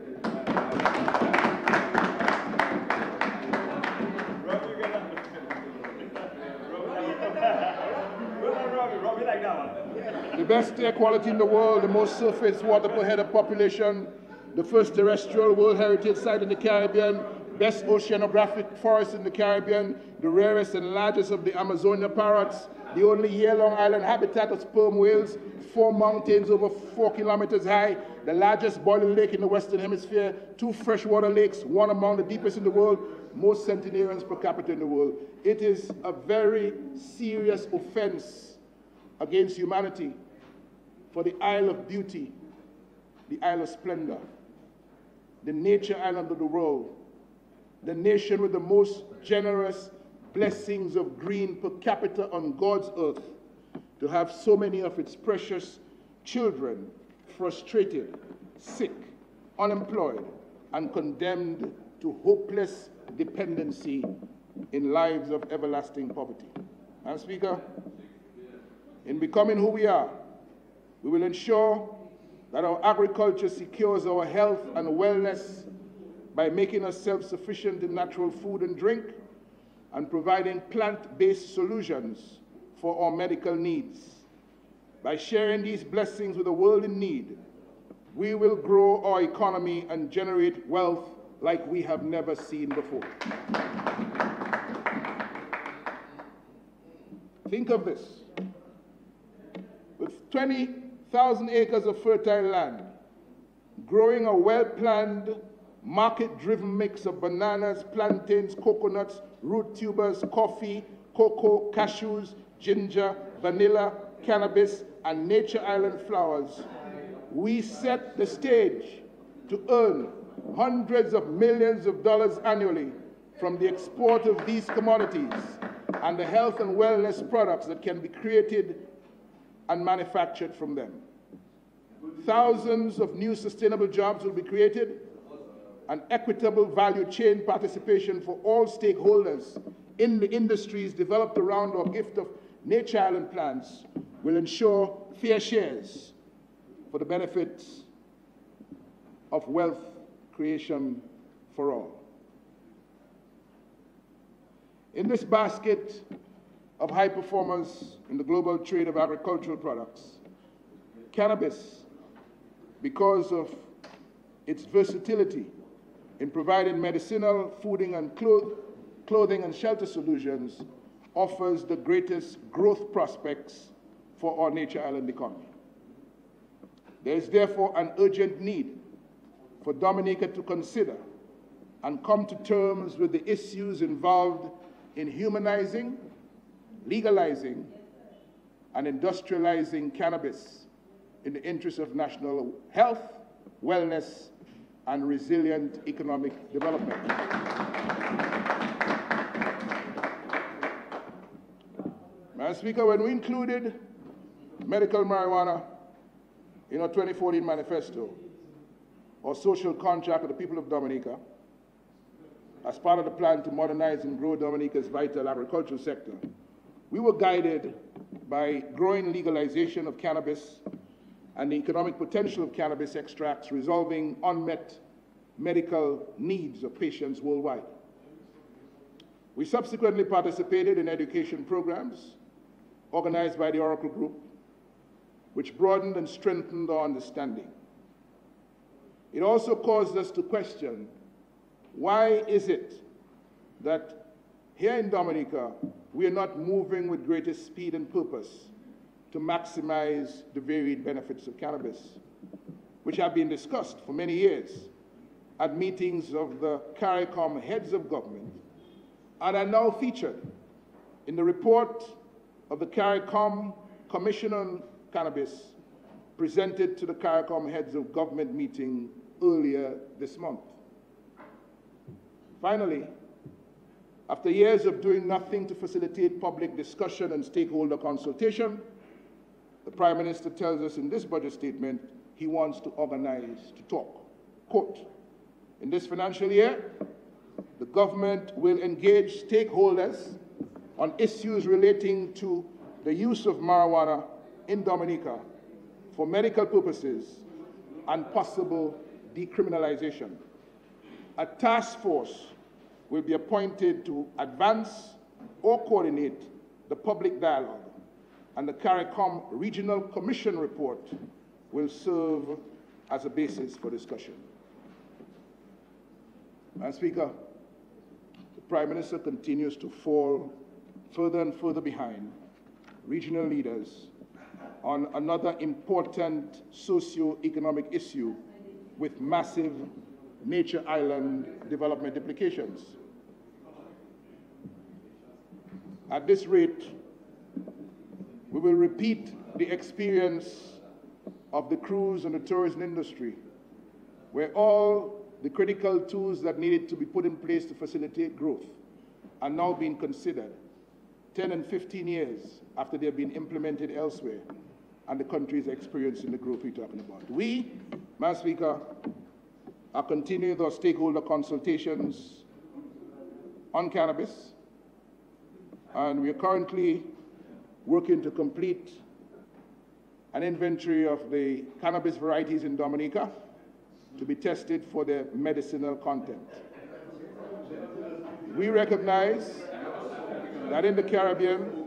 The best air quality in the world, the most surface water per head of population, the first terrestrial World Heritage Site in the Caribbean, best oceanographic forest in the Caribbean, the rarest and largest of the Amazonia parrots, the only year-long island habitat of sperm whales, 4 mountains over 4 kilometers high, the largest boiling lake in the Western Hemisphere, 2 freshwater lakes, one among the deepest in the world, most centenarians per capita in the world. It is a very serious offense against humanity for the Isle of Beauty, the Isle of Splendor, the nature island of the world, the nation with the most generous blessings of green per capita on God's earth, to have so many of its precious children frustrated, sick, unemployed, and condemned to hopeless dependency in lives of everlasting poverty. Madam Speaker, in becoming who we are, we will ensure that our agriculture secures our health and wellness by making us self-sufficient in natural food and drink and providing plant-based solutions for our medical needs. By sharing these blessings with the world in need, we will grow our economy and generate wealth like we have never seen before. Think of this. With 20,000 acres of fertile land, growing a well-planned, market-driven mix of bananas, plantains, coconuts, root tubers, coffee, cocoa, cashews, ginger, vanilla, cannabis, and nature island flowers, we set the stage to earn hundreds of millions of dollars annually from the export of these commodities and the health and wellness products that can be created and manufactured from them. Thousands of new sustainable jobs will be created, and equitable value chain participation for all stakeholders in the industries developed around our gift of nature island plants will ensure fair shares for the benefits of wealth creation for all. In this basket of high performers in the global trade of agricultural products, cannabis, because of its versatility in providing medicinal, fooding, and clothing and shelter solutions, offers the greatest growth prospects for our nature island economy. There is therefore an urgent need for Dominica to consider and come to terms with the issues involved in humanizing, legalizing, and industrializing cannabis in the interest of national health, wellness, and resilient economic development. Madam Speaker, when we included medical marijuana in our 2014 manifesto, our social contract with the people of Dominica, as part of the plan to modernize and grow Dominica's vital agricultural sector, we were guided by growing legalization of cannabis and the economic potential of cannabis extracts, resolving unmet medical needs of patients worldwide. We subsequently participated in education programs organized by the Oracle Group, which broadened and strengthened our understanding. It also caused us to question, why is it that here in Dominica, we are not moving with greater speed and purpose to maximize the varied benefits of cannabis, which have been discussed for many years at meetings of the CARICOM heads of government and are now featured in the report of the CARICOM Commission on Cannabis presented to the CARICOM heads of government meeting earlier this month. Finally, after years of doing nothing to facilitate public discussion and stakeholder consultation, the Prime Minister tells us in this budget statement he wants to organize to talk. Quote, in this financial year, the government will engage stakeholders on issues relating to the use of marijuana in Dominica for medical purposes and possible decriminalization. A task force will be appointed to advance or coordinate the public dialogue, and the CARICOM Regional Commission report will serve as a basis for discussion. Madam Speaker, Prime Minister continues to fall further and further behind regional leaders on another important socio-economic issue with massive nature island development implications. At this rate, we will repeat the experience of the cruise and the tourism industry, where all the critical tools that needed to be put in place to facilitate growth are now being considered 10 and 15 years after they have been implemented elsewhere and the country is experiencing the growth we're talking about. We, Madam Speaker, are continuing our stakeholder consultations on cannabis, and we are currently working to complete an inventory of the cannabis varieties in Dominica to be tested for their medicinal content. We recognize that in the Caribbean,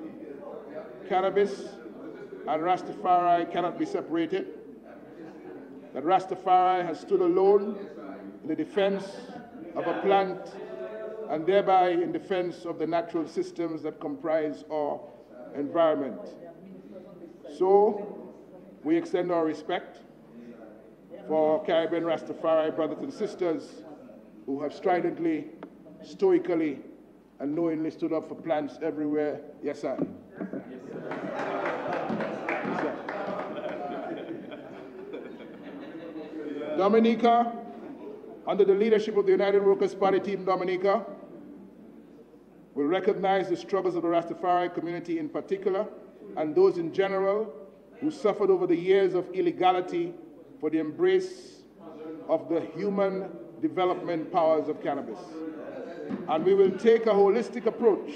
cannabis and Rastafari cannot be separated, that Rastafari has stood alone in the defense of a plant and thereby in defense of the natural systems that comprise our environment. So, we extend our respect for Caribbean Rastafari brothers and sisters who have stridently, stoically, and knowingly stood up for plants everywhere. Yes, sir. Yes, sir. Dominica, under the leadership of the United Workers' Party Team Dominica, will recognize the struggles of the Rastafari community in particular, and those in general who suffered over the years of illegality for the embrace of the human development powers of cannabis. And we will take a holistic approach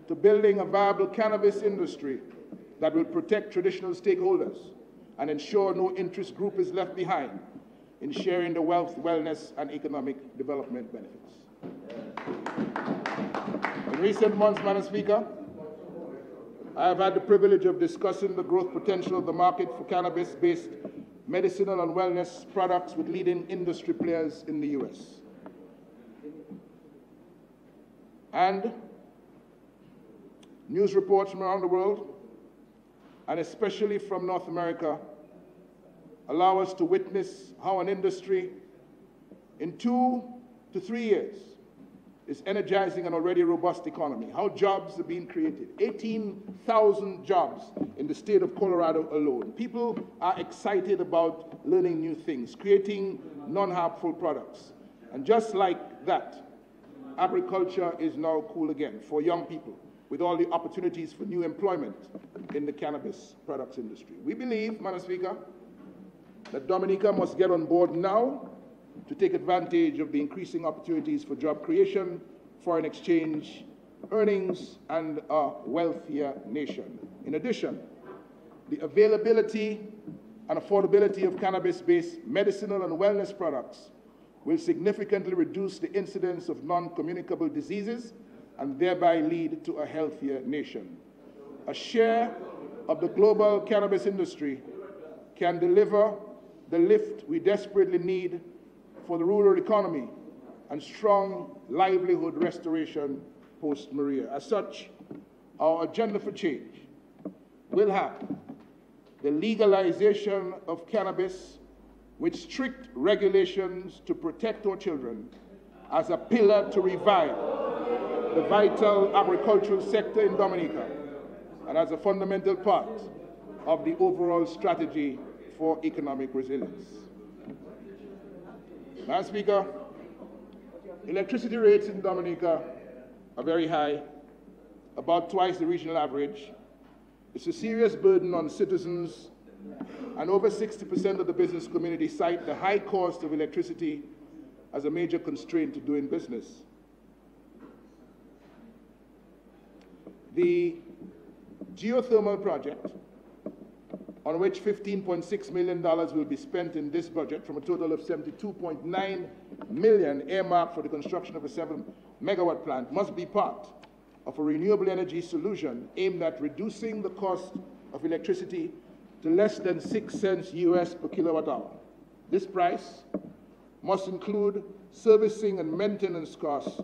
to building a viable cannabis industry that will protect traditional stakeholders and ensure no interest group is left behind in sharing the wealth, wellness, and economic development benefits. In recent months, Madam Speaker, I have had the privilege of discussing the growth potential of the market for cannabis-based medicinal and wellness products with leading industry players in the U.S. And news reports from around the world, and especially from North America, allow us to witness how an industry in 2 to 3 years is energizing an already robust economy, how jobs are being created, 18,000 jobs in the state of Colorado alone. People are excited about learning new things, creating non-harmful products. And just like that, agriculture is now cool again for young people, with all the opportunities for new employment in the cannabis products industry. We believe, Madam Speaker, that Dominica must get on board now to take advantage of the increasing opportunities for job creation, foreign exchange, earnings, and a wealthier nation. In addition, the availability and affordability of cannabis-based medicinal and wellness products will significantly reduce the incidence of non-communicable diseases and thereby lead to a healthier nation. A share of the global cannabis industry can deliver the lift we desperately need for the rural economy and strong livelihood restoration post-Maria. As such, our agenda for change will have the legalization of cannabis with strict regulations to protect our children as a pillar to revive the vital agricultural sector in Dominica and as a fundamental part of the overall strategy for economic resilience. Madam Speaker, electricity rates in Dominica are very high, about twice the regional average. It's a serious burden on citizens, and over 60% of the business community cite the high cost of electricity as a major constraint to doing business. The geothermal project, on which $15.6 million will be spent in this budget from a total of $72.9 million earmarked for the construction of a 7-megawatt plant, must be part of a renewable energy solution aimed at reducing the cost of electricity to less than 6 cents US per kilowatt hour. This price must include servicing and maintenance costs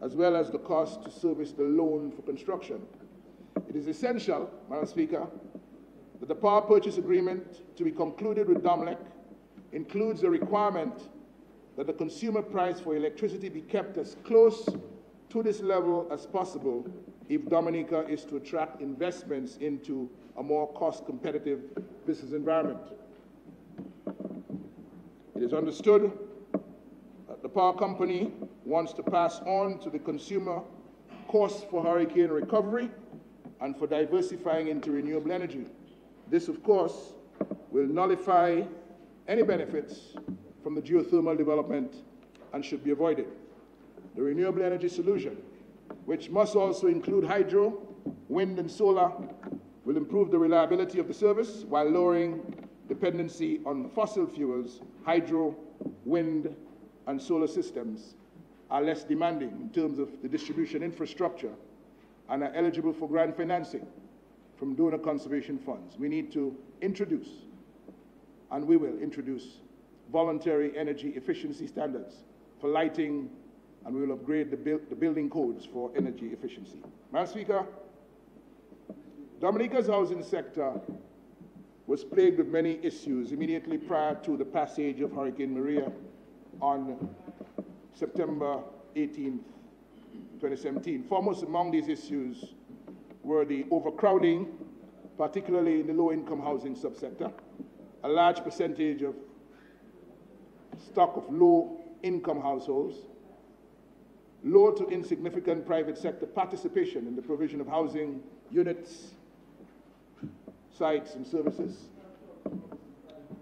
as well as the cost to service the loan for construction. It is essential, Madam Speaker, that the power purchase agreement to be concluded with DOMLEC includes a requirement that the consumer price for electricity be kept as close to this level as possible if Dominica is to attract investments into a more cost-competitive business environment. It is understood that the power company wants to pass on to the consumer costs for hurricane recovery and for diversifying into renewable energy. This, of course, will nullify any benefits from the geothermal development and should be avoided. The renewable energy solution, which must also include hydro, wind, and solar, will improve the reliability of the service while lowering dependency on fossil fuels. Hydro, wind, and solar systems are less demanding in terms of the distribution infrastructure and are eligible for grant financing from donor conservation funds. We need to introduce, and we will introduce, voluntary energy efficiency standards for lighting, and we will upgrade the building codes for energy efficiency. Madam Speaker, Dominica's housing sector was plagued with many issues immediately prior to the passage of Hurricane Maria on September 18, 2017. Foremost among these issues were the overcrowding, particularly in the low-income housing subsector, a large percentage of stock of low-income households, low to insignificant private sector participation in the provision of housing units, sites, and services,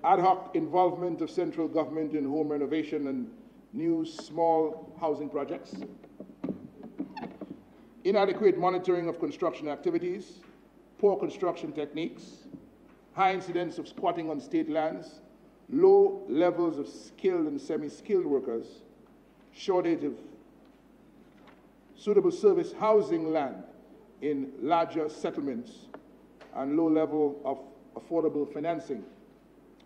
ad hoc involvement of central government in home renovation and new small housing projects, inadequate monitoring of construction activities, poor construction techniques, high incidence of squatting on state lands, low levels of skilled and semi-skilled workers, shortage of suitable service housing land in larger settlements, and low level of affordable financing.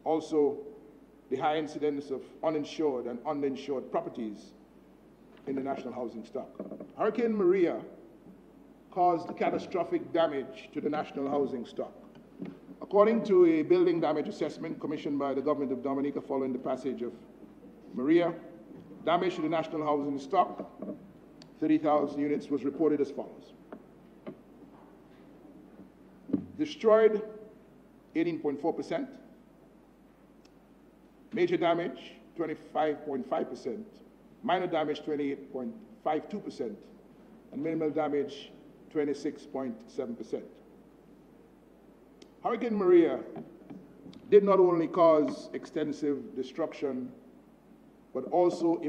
Also, the high incidence of uninsured and underinsured properties in the national housing stock. Hurricane Maria caused catastrophic damage to the national housing stock. According to a building damage assessment commissioned by the government of Dominica following the passage of Maria, damage to the national housing stock, 30,000 units, was reported as follows. Destroyed, 18.4%. Major damage, 25.5%. Minor damage, 28.52%. And minimal damage, 26.7%. Hurricane Maria did not only cause extensive destruction, but also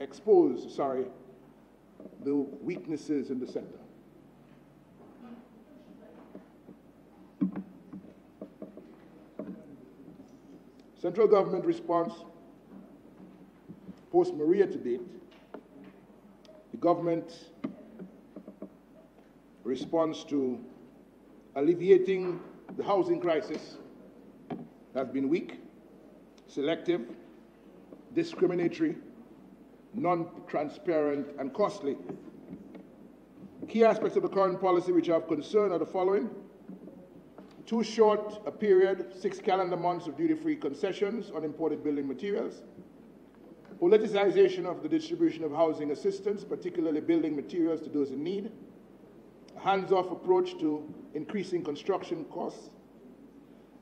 exposed the weaknesses in the sector. Central government response post-Maria to date, the government response to alleviating the housing crisis has been weak, selective, discriminatory, non-transparent, and costly. Key aspects of the current policy which are of concern are the following. Too short a period, 6 calendar months of duty-free concessions on imported building materials. Politicization of the distribution of housing assistance, particularly building materials to those in need. A hands-off approach to increasing construction costs.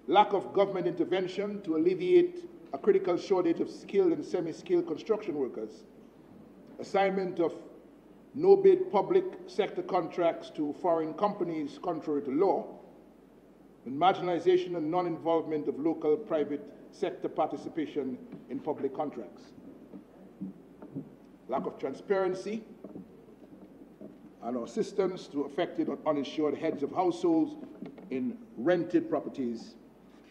Lack of government intervention to alleviate a critical shortage of skilled and semi-skilled construction workers. Assignment of no-bid public sector contracts to foreign companies contrary to law. And marginalization and non-involvement of local private sector participation in public contracts. Lack of transparency and assistance to affected or uninsured heads of households in rented properties.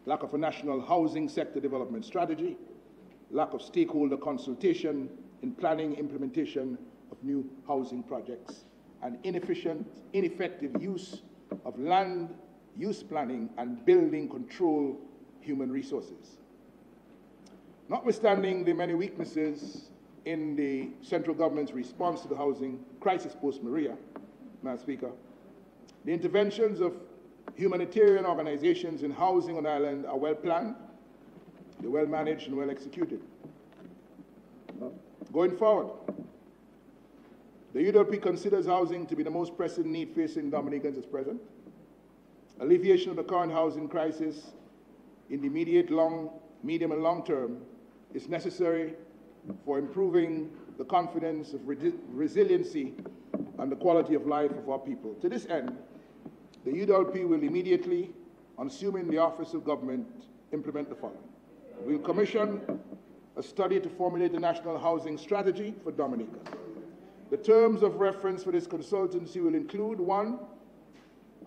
Lack of a national housing sector development strategy. Lack of stakeholder consultation in planning implementation of new housing projects. And ineffective use of land use planning and building control human resources. Notwithstanding the many weaknesses in the central government's response to the housing crisis post-Maria, Madam Speaker. The interventions of humanitarian organizations in housing on the island are well planned, they're well managed and well executed. Going forward, the UWP considers housing to be the most pressing need facing Dominicans at present. Alleviation of the current housing crisis in the immediate, medium and long term is necessary for improving the confidence of resiliency and the quality of life of our people. To this end, the UWP will immediately, on assuming the office of government, implement the following. We'll commission a study to formulate a national housing strategy for Dominica. The terms of reference for this consultancy will include: 1,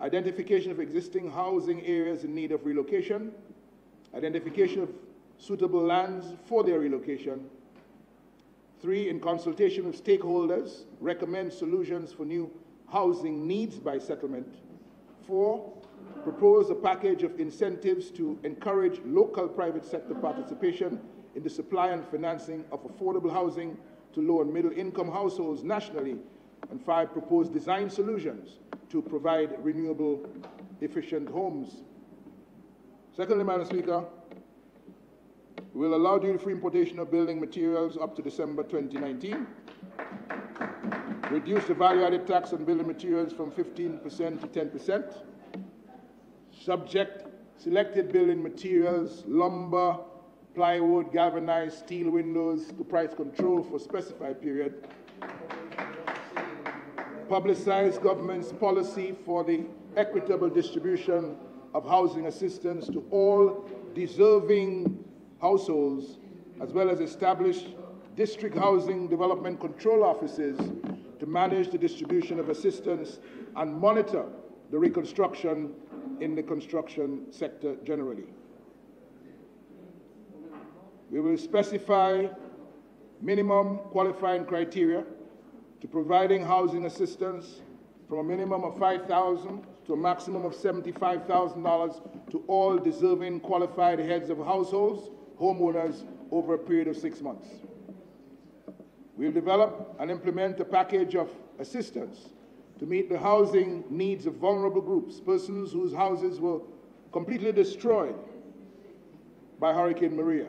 identification of existing housing areas in need of relocation, identification of suitable lands for their relocation. 3, in consultation with stakeholders, recommend solutions for new housing needs by settlement. 4, propose a package of incentives to encourage local private sector participation in the supply and financing of affordable housing to low and middle income households nationally. And 5, propose design solutions to provide renewable, efficient homes. Secondly, Madam Speaker, we will allow duty-free importation of building materials up to December 2019. Reduce the value-added tax on building materials from 15% to 10%. Subject selected building materials, lumber, plywood, galvanized steel windows to price control for a specified period. Publicize government's policy for the equitable distribution of housing assistance to all deserving households, as well as establish district housing development control offices to manage the distribution of assistance and monitor the reconstruction in the construction sector generally. We will specify minimum qualifying criteria to providing housing assistance from a minimum of $5,000 to a maximum of $75,000 to all deserving qualified heads of households, homeowners, over a period of 6 months. We'll develop and implement a package of assistance to meet the housing needs of vulnerable groups, persons whose houses were completely destroyed by Hurricane Maria,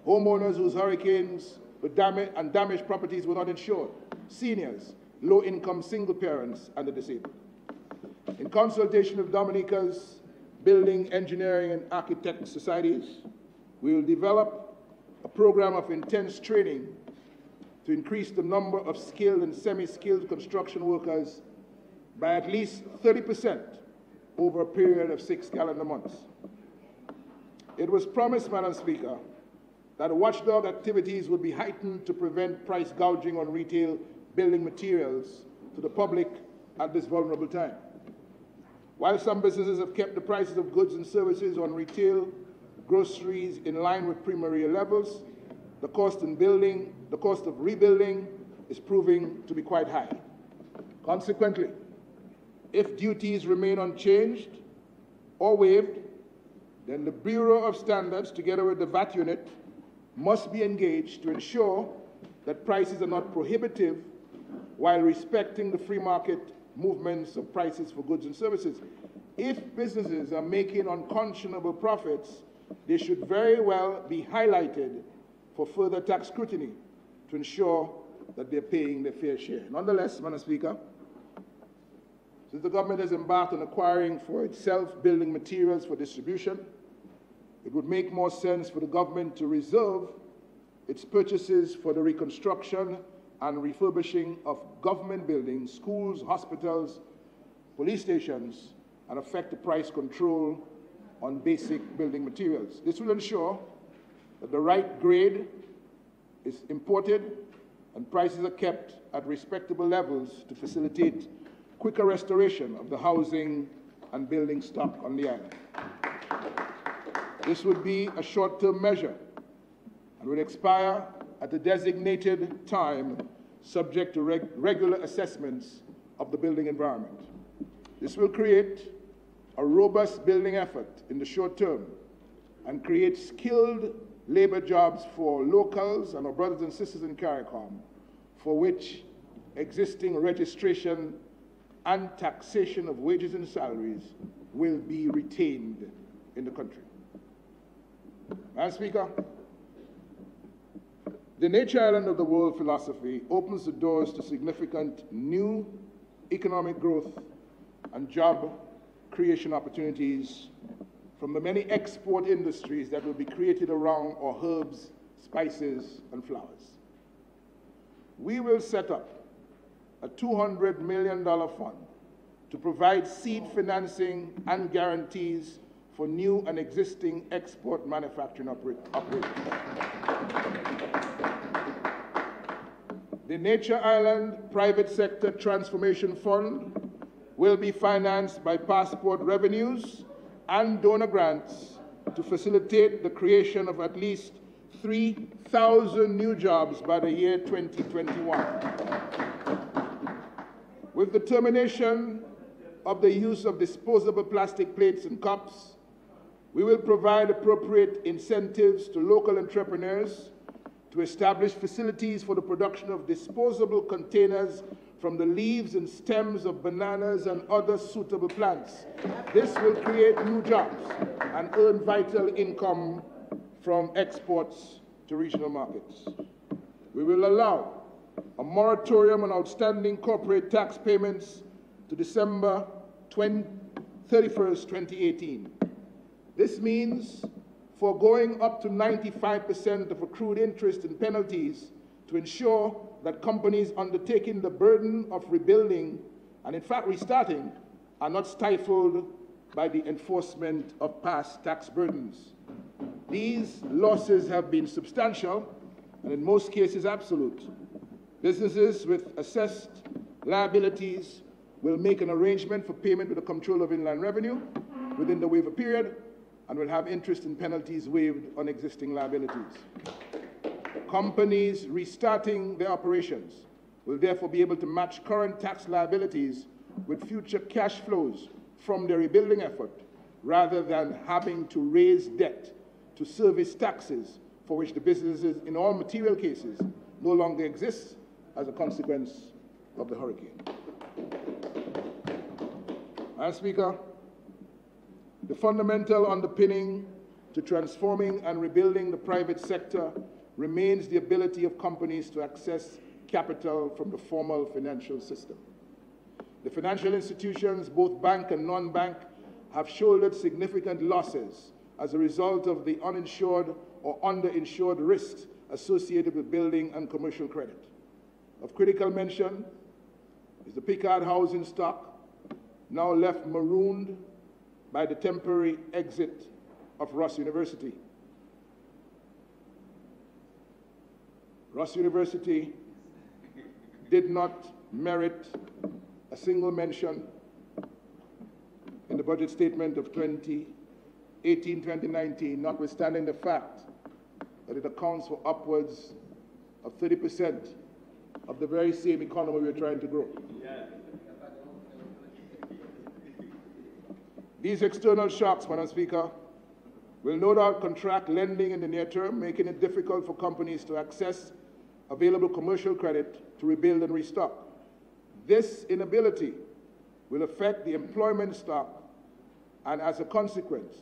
homeowners whose hurricanes were damaged properties were not insured, seniors, low-income single parents, and the disabled. In consultation with Dominica's building, engineering, and architect societies, we will develop a program of intense training to increase the number of skilled and semi-skilled construction workers by at least 30% over a period of 6 calendar months. It was promised, Madam Speaker, that watchdog activities would be heightened to prevent price gouging on retail building materials to the public at this vulnerable time. While some businesses have kept the prices of goods and services on retail groceries in line with pre-Maria levels, the cost of rebuilding is proving to be quite high. Consequently, if duties remain unchanged or waived, then the Bureau of Standards, together with the VAT unit, must be engaged to ensure that prices are not prohibitive while respecting the free market movements of prices for goods and services. If businesses are making unconscionable profits, they should very well be highlighted for further tax scrutiny to ensure that they're paying their fair share. Nonetheless, Madam Speaker, since the government has embarked on acquiring for itself building materials for distribution, it would make more sense for the government to reserve its purchases for the reconstruction and refurbishing of government buildings, schools, hospitals, police stations, and effect the price control on basic building materials. This will ensure that the right grade is imported and prices are kept at respectable levels to facilitate quicker restoration of the housing and building stock on the island. This would be a short-term measure and would expire at the designated time, subject to regular assessments of the building environment. This will create a robust building effort in the short term and create skilled labor jobs for locals and our brothers and sisters in CARICOM, for which existing registration and taxation of wages and salaries will be retained in the country. Madam Speaker, the nature island of the world philosophy opens the doors to significant new economic growth and job creation opportunities from the many export industries that will be created around our herbs, spices, and flowers. We will set up a $200 million fund to provide seed financing and guarantees for new and existing export manufacturing operations. The Nature Island Private Sector Transformation Fund will be financed by passport revenues and donor grants to facilitate the creation of at least 3,000 new jobs by the year 2021. With the termination of the use of disposable plastic plates and cups, we will provide appropriate incentives to local entrepreneurs to establish facilities for the production of disposable containers from the leaves and stems of bananas and other suitable plants. This will create new jobs and earn vital income from exports to regional markets. We will allow a moratorium on outstanding corporate tax payments to December 31st, 2018. This means foregoing up to 95% of accrued interest and penalties to ensure that companies undertaking the burden of rebuilding and, in fact, restarting are not stifled by the enforcement of past tax burdens. These losses have been substantial and, in most cases, absolute. Businesses with assessed liabilities will make an arrangement for payment with the Comptroller of Inland Revenue within the waiver period and will have interest and penalties waived on existing liabilities. Companies restarting their operations will therefore be able to match current tax liabilities with future cash flows from their rebuilding effort, rather than having to raise debt to service taxes for which the businesses, in all material cases, no longer exist as a consequence of the hurricane. Madam Speaker, the fundamental underpinning to transforming and rebuilding the private sector remains the ability of companies to access capital from the formal financial system. The financial institutions, both bank and non-bank, have shouldered significant losses as a result of the uninsured or underinsured risks associated with building and commercial credit. Of critical mention is the Picard housing stock, now left marooned by the temporary exit of Ross University. Ross University did not merit a single mention in the budget statement of 2018-2019, notwithstanding the fact that it accounts for upwards of 30% of the very same economy we're trying to grow. Yeah. These external shocks, Madam Speaker, will no doubt contract lending in the near term, making it difficult for companies to access available commercial credit to rebuild and restock. This inability will affect the employment stock and, as a consequence,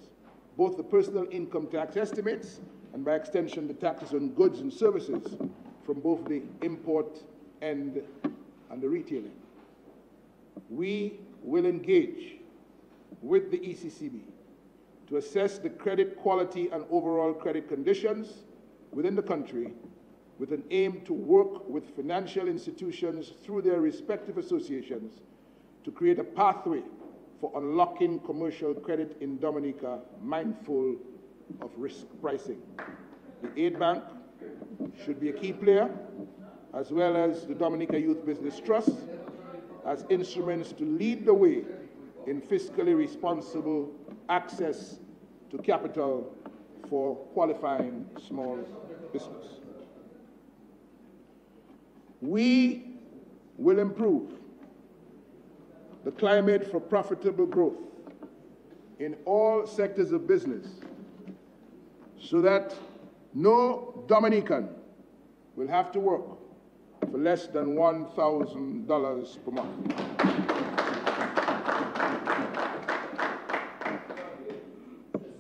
both the personal income tax estimates and, by extension, the taxes on goods and services from both the import end and the retail end. We will engage with the ECCB to assess the credit quality and overall credit conditions within the country, with an aim to work with financial institutions through their respective associations to create a pathway for unlocking commercial credit in Dominica, mindful of risk pricing. The Aid Bank should be a key player, as well as the Dominica Youth Business Trust, as instruments to lead the way in fiscally responsible access to capital for qualifying small business. We will improve the climate for profitable growth in all sectors of business so that No Dominican will have to work for less than $1,000 per month.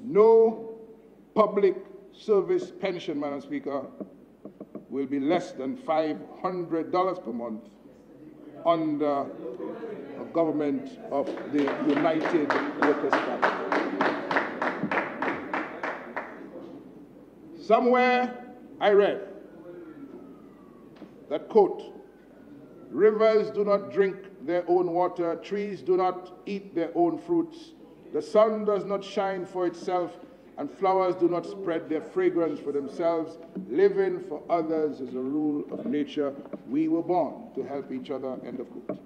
No public service pension, Madam Speaker, will be less than $500 per month under a government of the United Workers' Party. Somewhere I read that, quote, rivers do not drink their own water, trees do not eat their own fruits, the sun does not shine for itself, and flowers do not spread their fragrance for themselves. Living for others is a rule of nature. We were born to help each other, end of quote.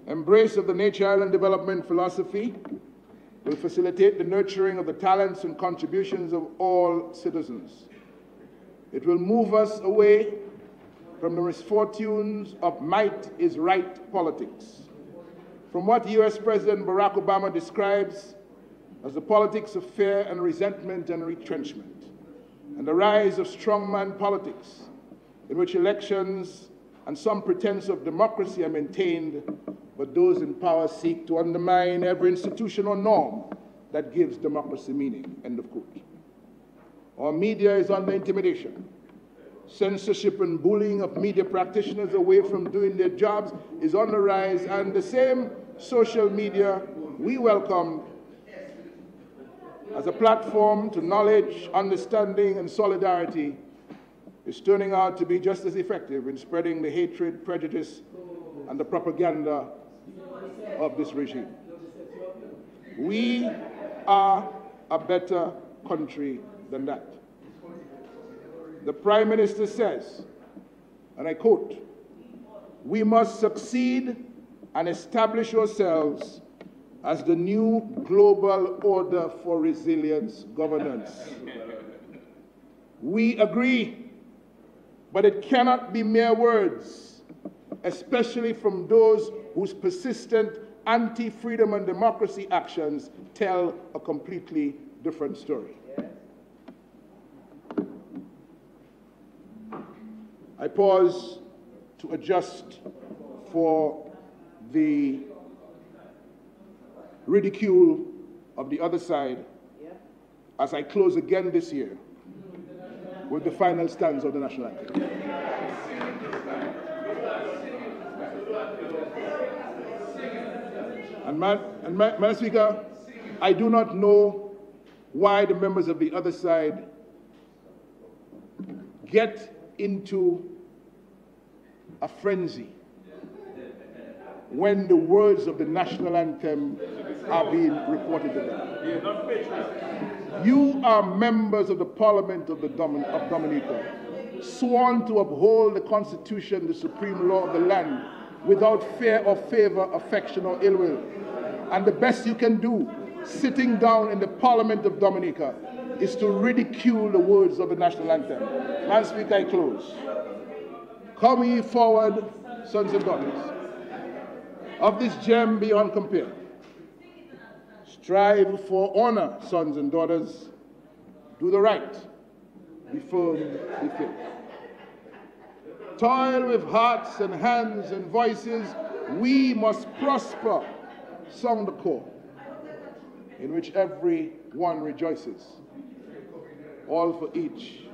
Embrace of the Nature Island development philosophy will facilitate the nurturing of the talents and contributions of all citizens. It will move us away from the misfortunes of might is right politics, from what U.S. President Barack Obama describes as the politics of fear and resentment and retrenchment, and the rise of strongman politics, in which elections and some pretense of democracy are maintained, but those in power seek to undermine every institution or norm that gives democracy meaning, end of quote. Our media is under intimidation. Censorship and bullying of media practitioners away from doing their jobs is on the rise, and the same social media we welcome as a platform to knowledge, understanding, and solidarity is turning out to be just as effective in spreading the hatred, prejudice, and the propaganda of this regime. We are a better country than that. The Prime Minister says, and I quote, we must succeed and establish ourselves as the new global order for resilience governance. We agree, but it cannot be mere words, especially from those whose persistent anti-freedom and democracy actions tell a completely different story. I pause to adjust for the ridicule of the other side as I close again this year with the final stanza of the national anthem. And Madam Speaker, I do not know why the members of the other side get into a frenzy when the words of the national anthem are being reported to them. You are members of the Parliament of Dominica, sworn to uphold the Constitution, the supreme law of the land, without fear or favor, affection or ill will. And the best you can do, sitting down in the Parliament of Dominica, is to ridicule the words of the national anthem. Madam Speaker, I close. Come ye forward, sons and daughters, of this gem beyond compare. Strive for honor, sons and daughters. Do the right. Be firm, be faithful. Toil with hearts and hands and voices. We must prosper. Sound the call, in which every one rejoices. All for each,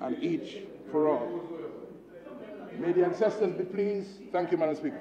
and each for all. May the ancestors be pleased. Thank you, Madam Speaker.